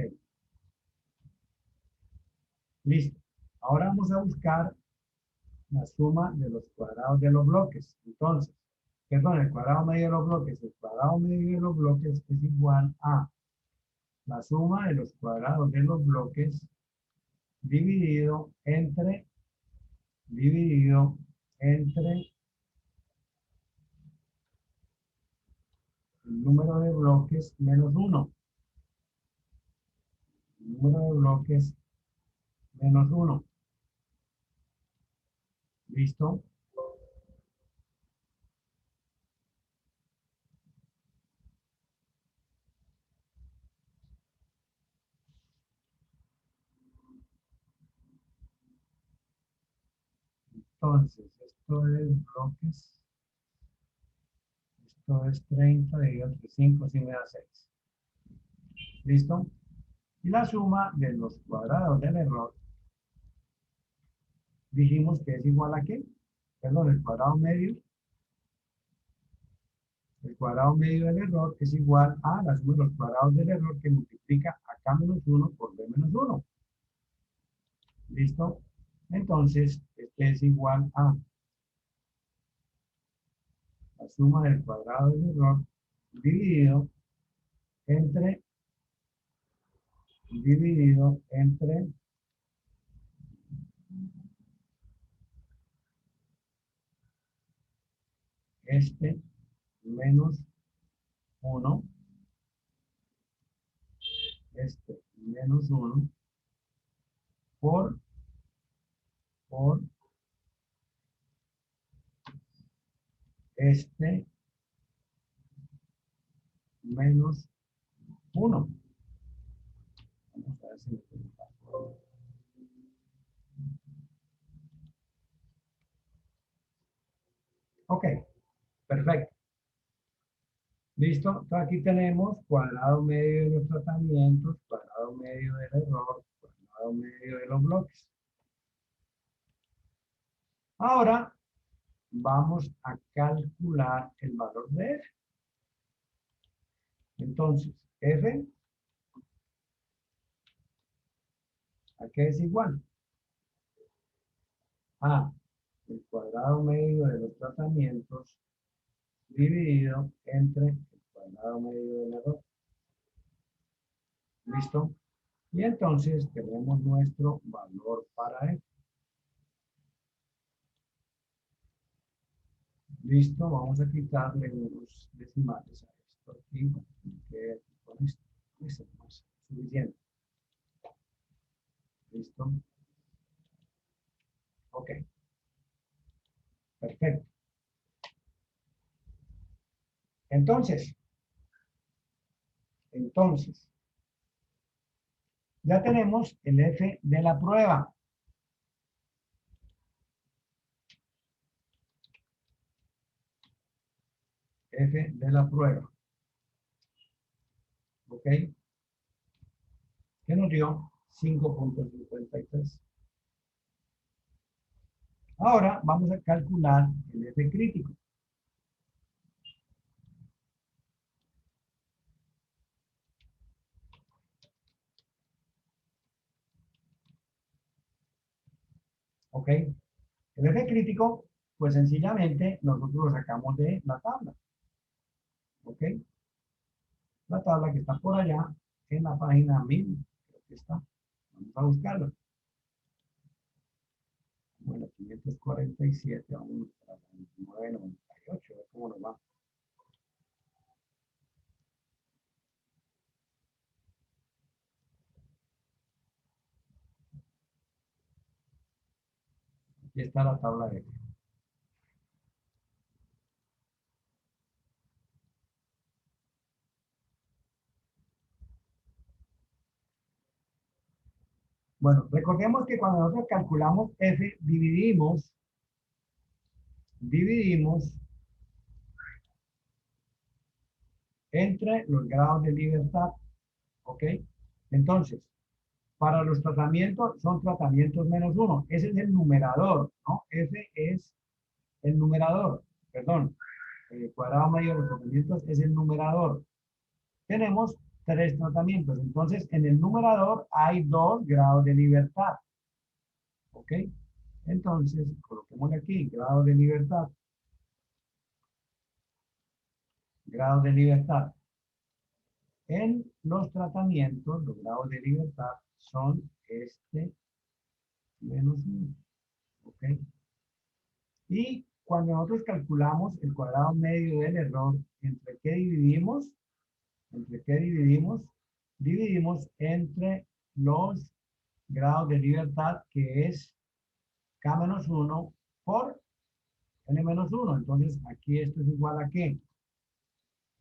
Listo. Ahora vamos a buscar la suma de los cuadrados de los bloques. Entonces, perdón, el cuadrado medio de los bloques. El cuadrado medio de los bloques es igual a la suma de los cuadrados de los bloques dividido entre el número de bloques menos 1. El número de bloques menos 1. ¿Listo? Entonces, esto es bloques. Esto es 30 dividido entre 5, así me da 6. ¿Listo? Y la suma de los cuadrados del error, dijimos que es igual a ¿qué? Perdón, el cuadrado medio. El cuadrado medio del error es igual a la suma de los cuadrados del error que multiplica acá menos 1 por b menos 1. ¿Listo? Entonces, este es igual a la suma del cuadrado del error dividido entre este menos 1, este menos 1 por este menos 1. Vamos a ver si me puedo pasar. Ok, perfecto. ¿Listo? Entonces aquí tenemos cuadrado medio de los tratamientos, cuadrado medio del error, cuadrado medio de los bloques. Ahora vamos a calcular el valor de F. Entonces, F, ¿a qué es igual? A el cuadrado medio de los tratamientos dividido entre el cuadrado medio del error. ¿Listo? Y entonces tenemos nuestro valor para F. Listo, vamos a quitarle unos decimales a esto aquí. Que con esto es más suficiente. Listo. Ok. Perfecto. Entonces, ya tenemos el F de la prueba. F de la prueba. ¿Ok? Que nos dio 5.53. Ahora vamos a calcular el F crítico. ¿Ok? El F crítico, pues sencillamente nosotros lo sacamos de la tabla. ¿Ok? La tabla que está por allá en la página 1000. Creo que está. Vamos a buscarla. Bueno, 547 a 1 para 29.98. A ver cómo nos va. Aquí está la tabla de F. Bueno, recordemos que cuando nosotros calculamos F, dividimos entre los grados de libertad. ¿Ok? Entonces, para los tratamientos son tratamientos menos 1. Ese es el numerador, ¿no? F es el numerador. Perdón. El cuadrado medio de los tratamientos es el numerador. Tenemos 3 tratamientos. Entonces, en el numerador hay 2 grados de libertad. ¿Ok? Entonces, coloquemos aquí grado de libertad. Grado de libertad. En los tratamientos, los grados de libertad son este menos 1. ¿Ok? Y cuando nosotros calculamos el cuadrado medio del error, ¿entre qué dividimos? ¿Entre qué dividimos? Dividimos entre los grados de libertad, que es K-1 por N-1. Entonces, aquí esto es igual a ¿qué?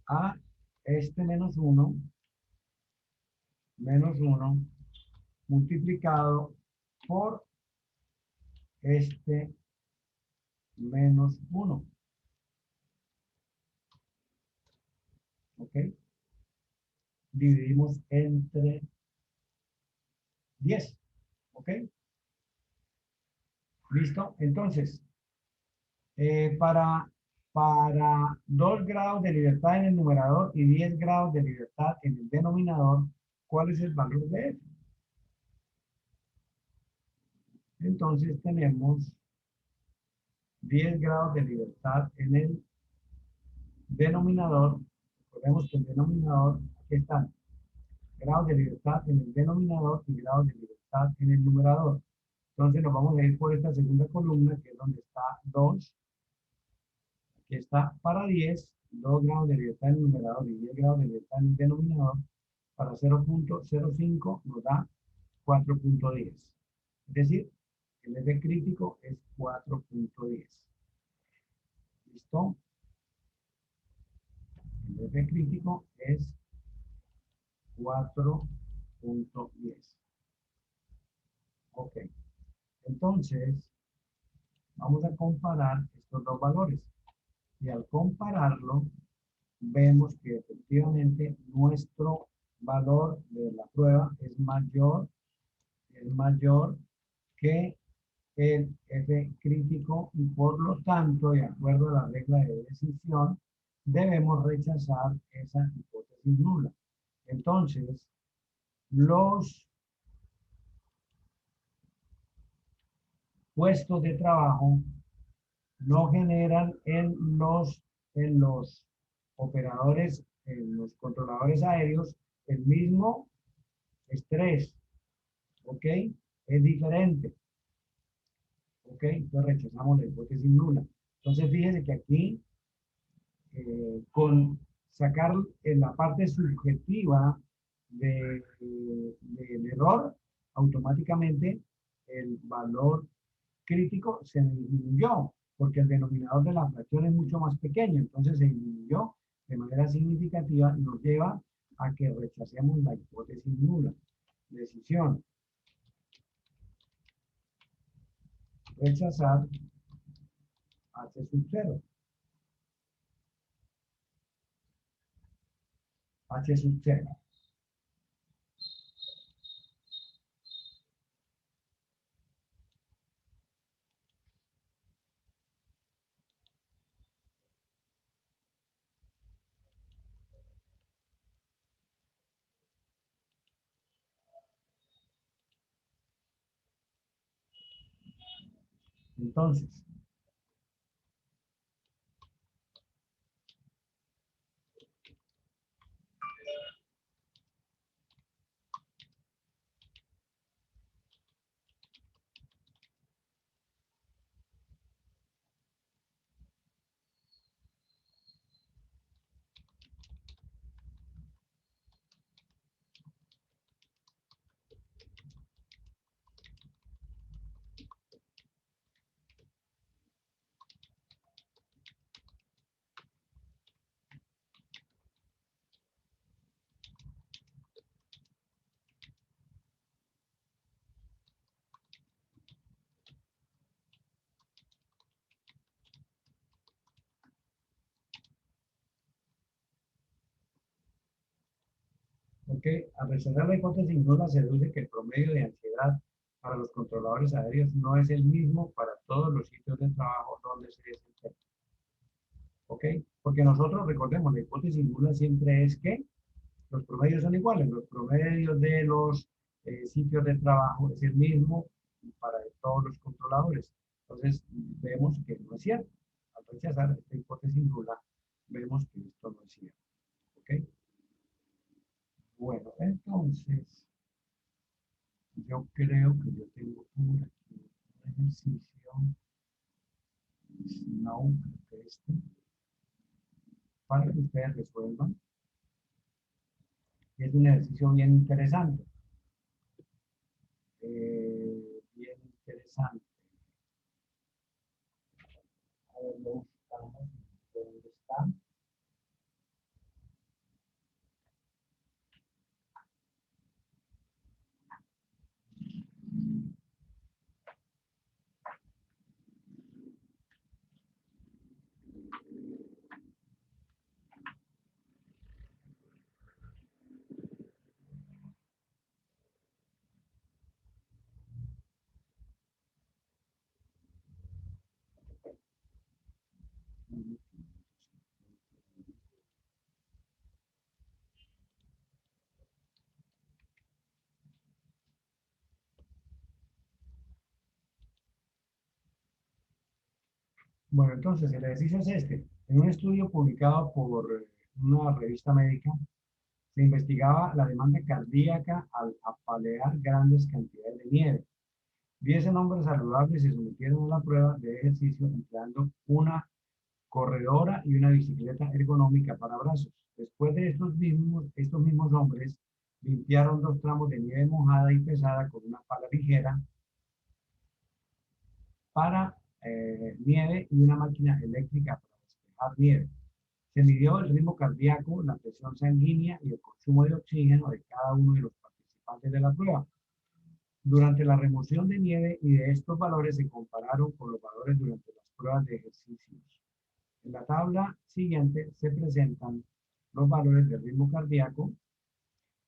A este menos 1 multiplicado por este menos 1. ¿Ok? Dividimos entre 10. ¿Ok? ¿Listo? Entonces, para 2 grados de libertad en el numerador y 10 grados de libertad en el denominador, ¿cuál es el valor de F? Entonces tenemos 10 grados de libertad en el denominador. Recordemos que el denominador, aquí están, grados de libertad en el denominador y grados de libertad en el numerador. Entonces nos vamos a ir por esta segunda columna, que es donde está 2. Aquí está para 10, 2 grados de libertad en el numerador y 10 grados de libertad en el denominador. Para 0.05 nos da 4.10. Es decir, el F crítico es 4.10. ¿Listo? El F crítico es 4.10. Ok. Entonces, vamos a comparar estos dos valores. Y al compararlo, vemos que efectivamente nuestro valor de la prueba es mayor que el F crítico y por lo tanto, de acuerdo a la regla de decisión, debemos rechazar esa hipótesis nula. Entonces, los puestos de trabajo no generan en los operadores, en los controladores aéreos, el mismo estrés, ¿ok? Es diferente, ¿ok? Entonces rechazamos la hipótesis nula. Entonces fíjense que aquí, con sacar en la parte subjetiva del error, automáticamente el valor crítico se disminuyó, porque el denominador de la fracción es mucho más pequeño, entonces se disminuyó de manera significativa y nos lleva a que rechacemos la hipótesis nula. Decisión. Rechazar H sub 0. H sub 0. Entonces, porque al rechazar la hipótesis nula se deduce que el promedio de ansiedad para los controladores aéreos no es el mismo para todos los sitios de trabajo donde se desempeña. ¿Ok? Porque nosotros, recordemos, la hipótesis nula siempre es que los promedios son iguales, los promedios de los sitios de trabajo es el mismo para todos los controladores. Entonces, vemos que no es cierto. Al rechazar esta hipótesis nula, vemos que esto no es cierto. ¿Ok? Bueno, entonces, yo creo que yo tengo por aquí un ejercicio, no, creo que este, para que ustedes resuelvan. Es un ejercicio bien interesante. Bien interesante. A ver, lo buscamos. ¿Dónde está? Bueno, entonces el ejercicio es este. En un estudio publicado por una revista médica, se investigaba la demanda cardíaca al apalear grandes cantidades de nieve. 10 hombres saludables se sometieron a la prueba de ejercicio empleando una corredora y una bicicleta ergonómica para brazos. Después de estos mismos hombres limpiaron 2 tramos de nieve mojada y pesada con una pala ligera para nieve y una máquina eléctrica para despejar nieve. Se midió el ritmo cardíaco, la presión sanguínea y el consumo de oxígeno de cada uno de los participantes de la prueba. Durante la remoción de nieve y de estos valores se compararon con los valores durante las pruebas de ejercicios. En la tabla siguiente se presentan los valores de ritmo cardíaco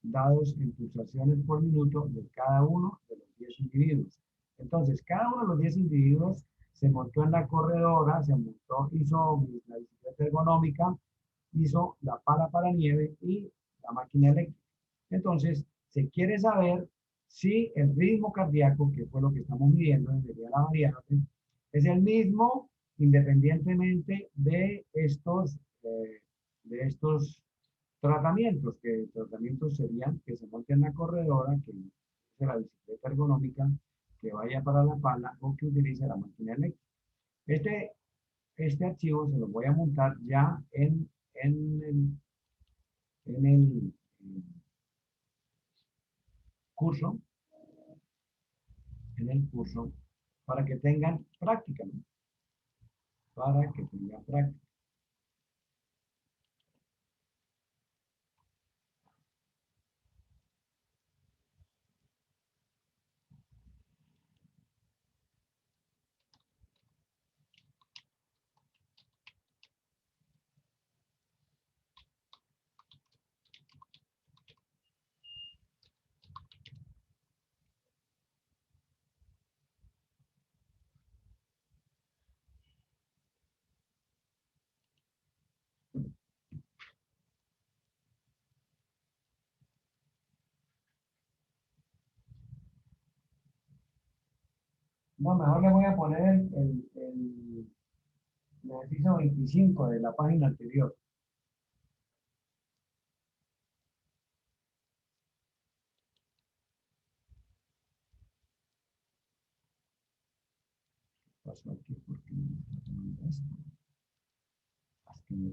dados en pulsaciones por minuto de cada uno de los 10 individuos. Entonces, cada uno de los 10 individuos se montó en la corredora, hizo la bicicleta ergonómica, hizo la pala para nieve y la máquina eléctrica. Entonces, se quiere saber si el ritmo cardíaco, que fue lo que estamos midiendo, sería la variable, es el mismo independientemente de estos tratamientos, que tratamientos serían que se monte en la corredora, que use la bicicleta ergonómica, que vaya para la pala o que utilice la máquina eléctrica. Este archivo se lo voy a montar ya en el curso, para que tengan práctica, ¿no? Para que tengan práctica. No, mejor le voy a poner el ejercicio 25 de la página anterior. ¿Qué pasó aquí? ¿Por qué no me está poniendo esto? Es que no.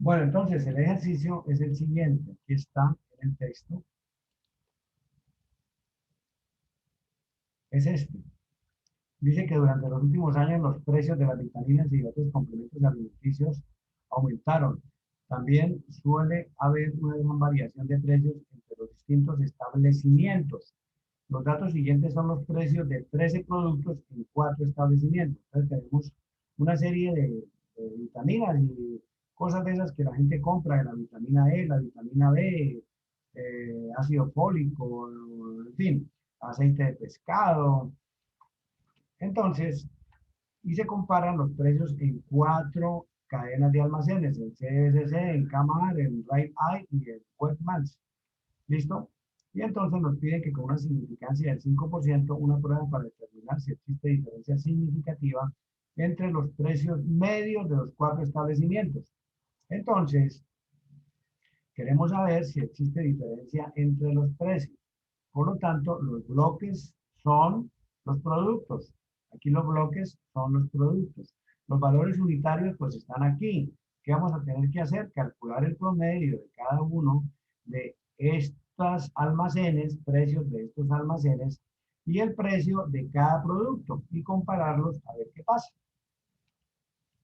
Bueno, entonces el ejercicio es el siguiente. Aquí está en el texto. Es este. Dice que durante los últimos años los precios de las vitaminas y otros complementos alimenticios aumentaron. También suele haber una gran variación de precios entre los distintos establecimientos. Los datos siguientes son los precios de 13 productos en 4 establecimientos. Entonces tenemos una serie de vitaminas y cosas de esas que la gente compra, la vitamina E, la vitamina B, ácido fólico, en fin, aceite de pescado. Entonces, y se comparan los precios en 4 cadenas de almacenes, en CSC, en Camar, en Right Eye y en Webmans. ¿Listo? Y entonces nos piden que con una significancia del 5%, una prueba para determinar si existe diferencia significativa entre los precios medios de los 4 establecimientos. Entonces, queremos saber si existe diferencia entre los precios. Por lo tanto, los bloques son los productos. Aquí los bloques son los productos. Los valores unitarios pues están aquí. ¿Qué vamos a tener que hacer? Calcular el promedio de cada uno de estos almacenes, precios de estos almacenes y el precio de cada producto y compararlos a ver qué pasa.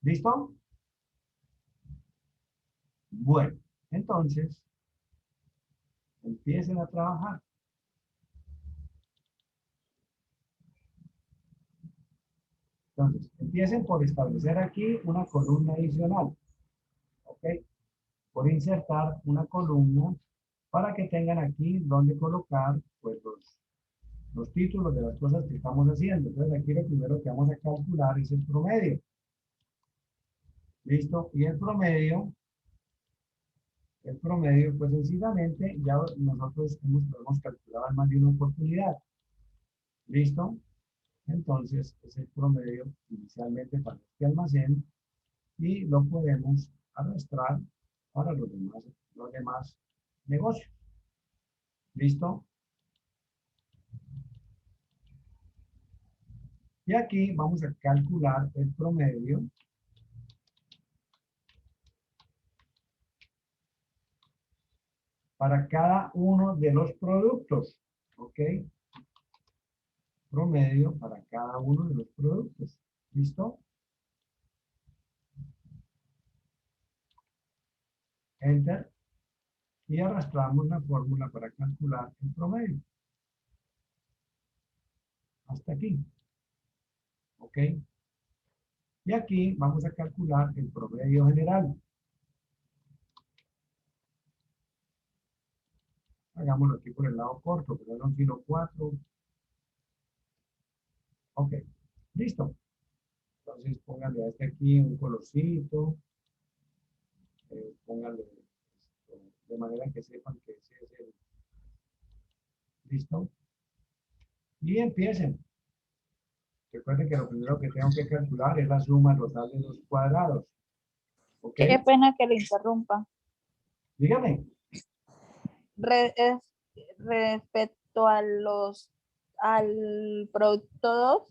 ¿Listo? Bueno, entonces empiecen a trabajar. Entonces, empiecen por establecer aquí una columna adicional. ¿Ok? Por insertar una columna para que tengan aquí donde colocar pues, los títulos de las cosas que estamos haciendo. Entonces aquí lo primero que vamos a calcular es el promedio. ¿Listo? Y el promedio, pues sencillamente ya nosotros podemos calcular en más de una oportunidad. ¿Listo? Entonces es el promedio inicialmente para este almacén y lo podemos arrastrar para los demás negocios. ¿Listo? Y aquí vamos a calcular el promedio para cada uno de los productos. ¿Ok? Promedio para cada uno de los productos. ¿Listo? Enter. Y arrastramos la fórmula para calcular el promedio. Hasta aquí. ¿Ok? Y aquí vamos a calcular el promedio general. Hagámoslo aquí por el lado corto, pero era un kilo 4. Ok, listo. Entonces pónganle a este aquí un colorcito. Pónganle esto, de manera que sepan que ese es el... Listo. Y empiecen. Recuerden que lo primero que tengo que calcular es la suma total de los cuadrados. ¿Ok? Qué pena que le interrumpa. Dígame. Respecto a al producto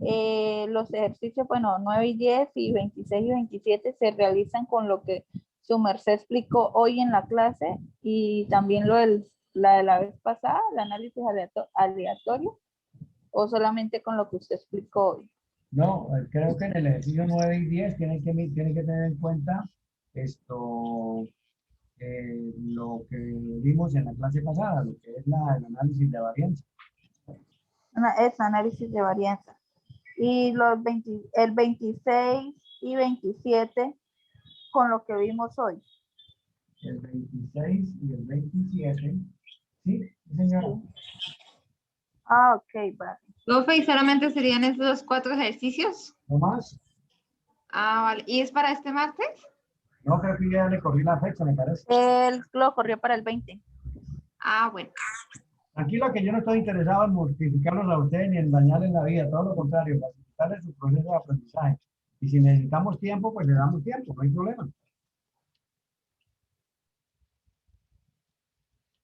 2, los ejercicios, bueno, 9 y 10 y 26 y 27 se realizan con lo que su merced explicó hoy en la clase y también la de la vez pasada, el análisis aleatorio, o solamente con lo que usted explicó hoy. No, creo que en el ejercicio 9 y 10 tienen que tener en cuenta esto, lo que vimos en la clase pasada, lo que es el análisis de varianza. Es análisis de varianza. Y el 26 y 27 con lo que vimos hoy. El 26 y el 27. ¿Sí, señora? Ah, ok, vale. Profe, ¿y solamente serían esos 4 ejercicios? ¿No más? Ah, vale. ¿Y es para este martes? No, creo que ya le corrí la fecha, me parece. Él lo corrió para el 20. Ah, bueno. Tranquilo que yo no estoy interesado en mortificarlos a ustedes ni en dañarles la vida, todo lo contrario, facilitarles su proceso de aprendizaje. Y si necesitamos tiempo, pues le damos tiempo, no hay problema.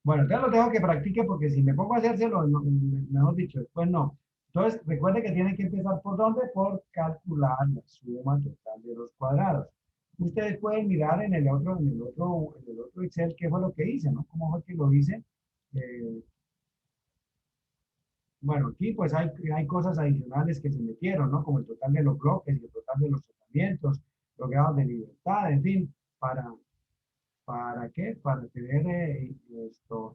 Bueno, entonces lo tengo que practique porque si me pongo a hacérselo, mejor dicho, después no. Entonces, recuerde que tienen que empezar por dónde, por calcular la suma total de los cuadrados. Ustedes pueden mirar en el otro Excel qué fue lo que hice, ¿no? ¿Cómo fue que lo hice? Bueno, aquí pues hay cosas adicionales que se metieron, ¿no? Como el total de los bloques y el total de los tratamientos, los grados de libertad, en fin, ¿para qué? Para tener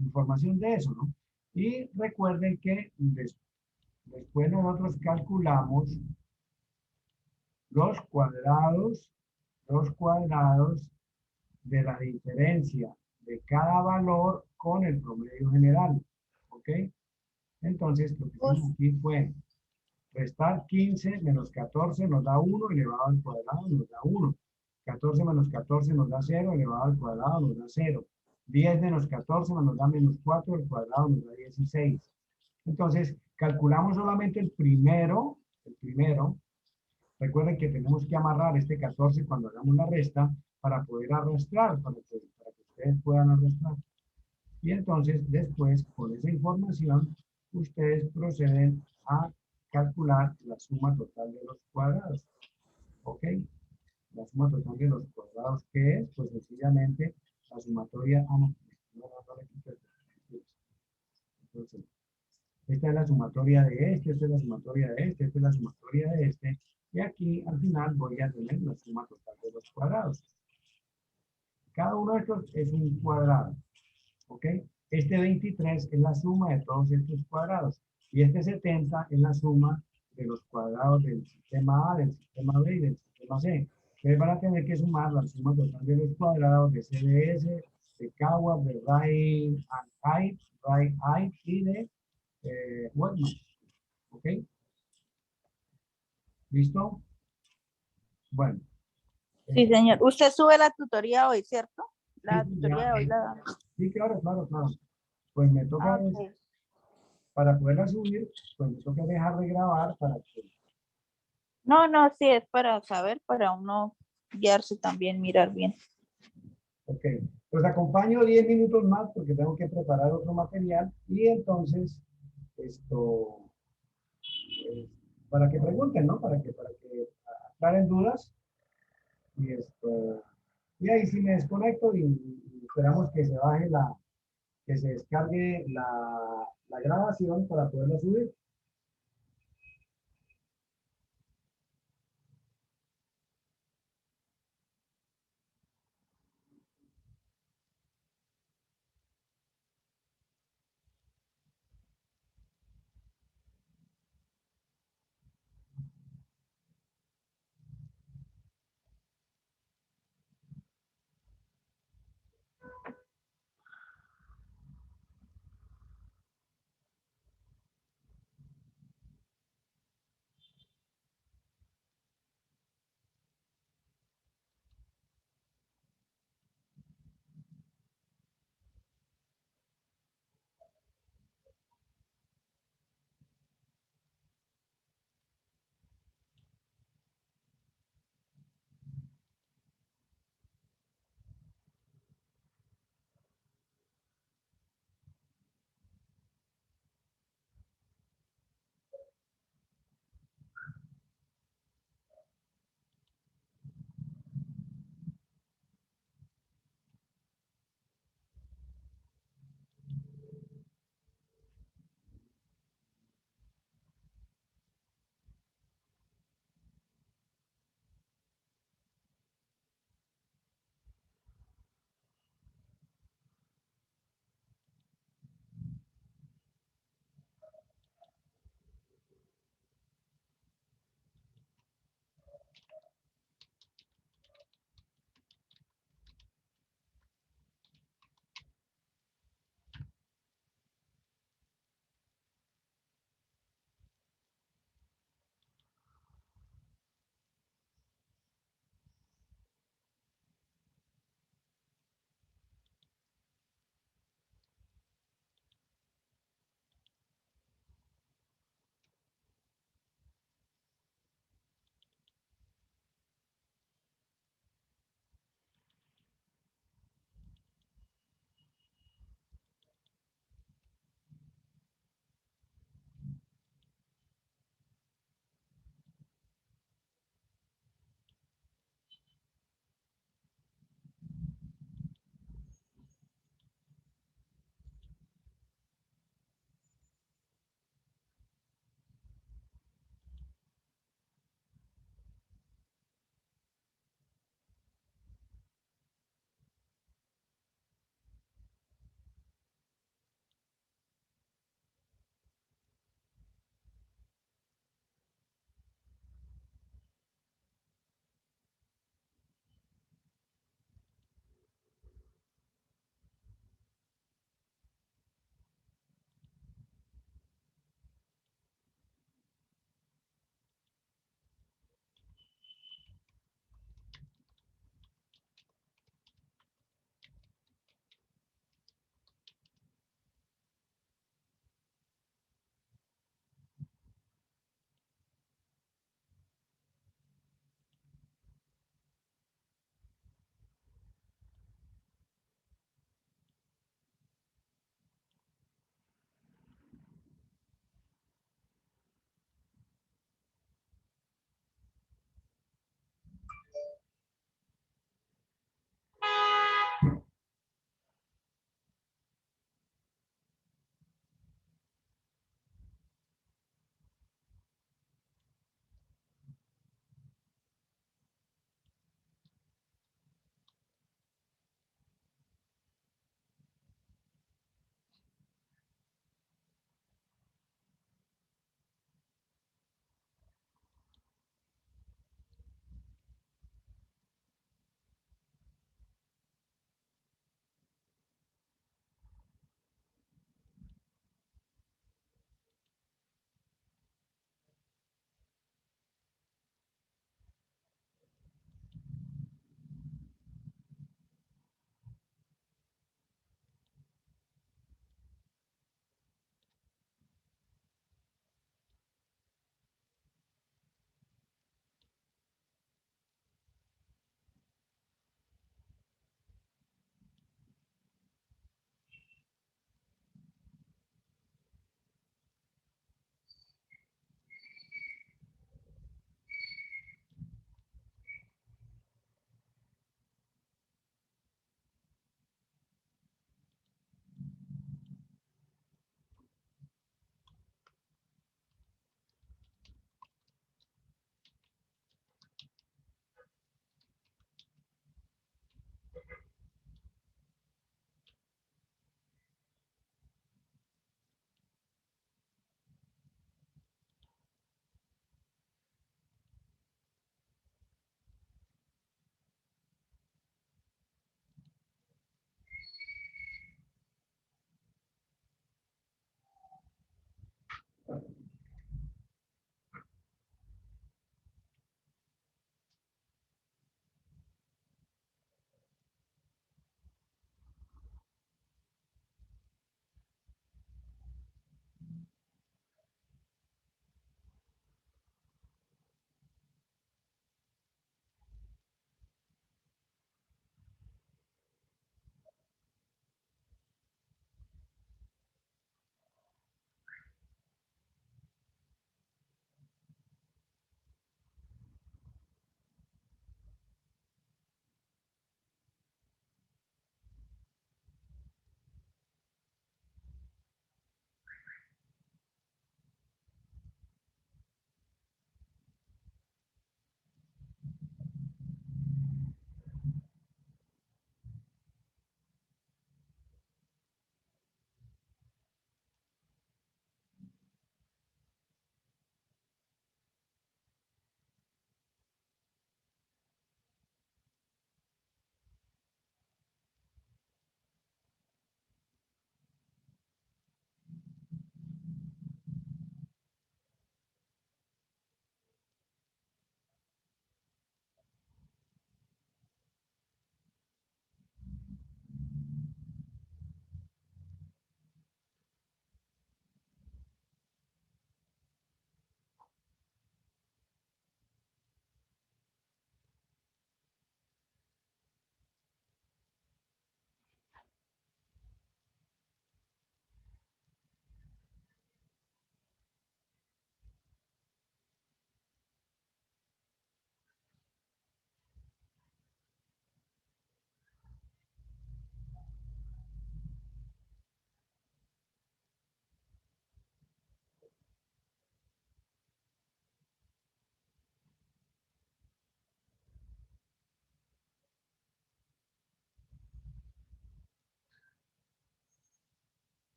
información de eso, ¿no? Y recuerden que después nosotros calculamos los cuadrados de la diferencia de cada valor con el promedio general, ¿ok? Entonces, lo que hicimos aquí fue restar 15 menos 14 nos da 1 elevado al cuadrado, nos da 1. 14 menos 14 nos da 0 elevado al cuadrado, nos da 0. 10 menos 14 nos da menos 4 al cuadrado, nos da 16. Entonces, calculamos solamente el primero. Recuerden que tenemos que amarrar este 14 cuando hagamos la resta para poder arrastrar, para que ustedes puedan arrastrar. Y entonces, después, con esa información, ustedes proceden a calcular la suma total de los cuadrados. ¿Ok? La suma total de los cuadrados, ¿qué es? Pues sencillamente la sumatoria... Entonces, esta es la sumatoria de este, esta es la sumatoria de este, esta es la sumatoria de este. Y aquí, al final, voy a tener la suma total de los cuadrados. Cada uno de estos es un cuadrado. ¿Ok? Este 23 es la suma de todos estos cuadrados. Y este 70 es la suma de los cuadrados del sistema A, del sistema B y del sistema C. Ustedes van a tener que sumar la suma total de los cuadrados de CDS, de CAWA, de RAI, y de Bueno, ¿ok? ¿Listo? Bueno. Sí, señor. Usted sube la tutoría hoy, ¿cierto? La Sí, tutoría ya, de hoy la... sí, claro, claro, claro. Pues me toca, Ah, ok. para poderla subir, pues me toca dejar de grabar para que, No, no, sí, es para saber, para uno guiarse también, mirar bien. ok. Pues acompaño 10 minutos más porque tengo que preparar otro material y entonces, esto, eh, para que pregunten, ¿no? Para que aclaren dudas y esto, y ahí sí me desconecto y esperamos que se baje que se descargue la grabación para poderla subir.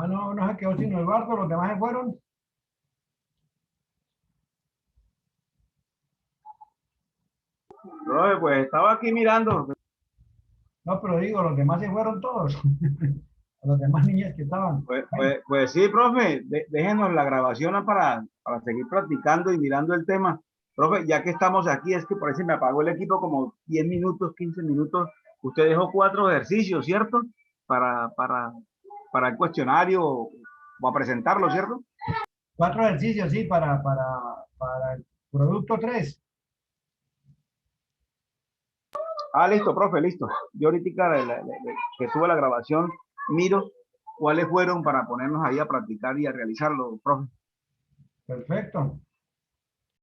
Ah, no, no se quedó sino Eduardo, los demás se fueron. Profe, pues estaba aquí mirando. No, pero digo, los demás se fueron todos. Los demás niñas que estaban. Pues sí, profe, déjenos la grabación para seguir practicando y mirando el tema. Profe, ya que estamos aquí, es que parece me apagó el equipo como 10 minutos, 15 minutos. Usted dejó 4 ejercicios, ¿cierto? Para el cuestionario o a presentarlo, ¿cierto? 4 ejercicios, sí, para el producto 3. Ah, listo, profe, listo. Yo ahorita que tuve la grabación, miro cuáles fueron para ponernos ahí a practicar y a realizarlo, profe. Perfecto.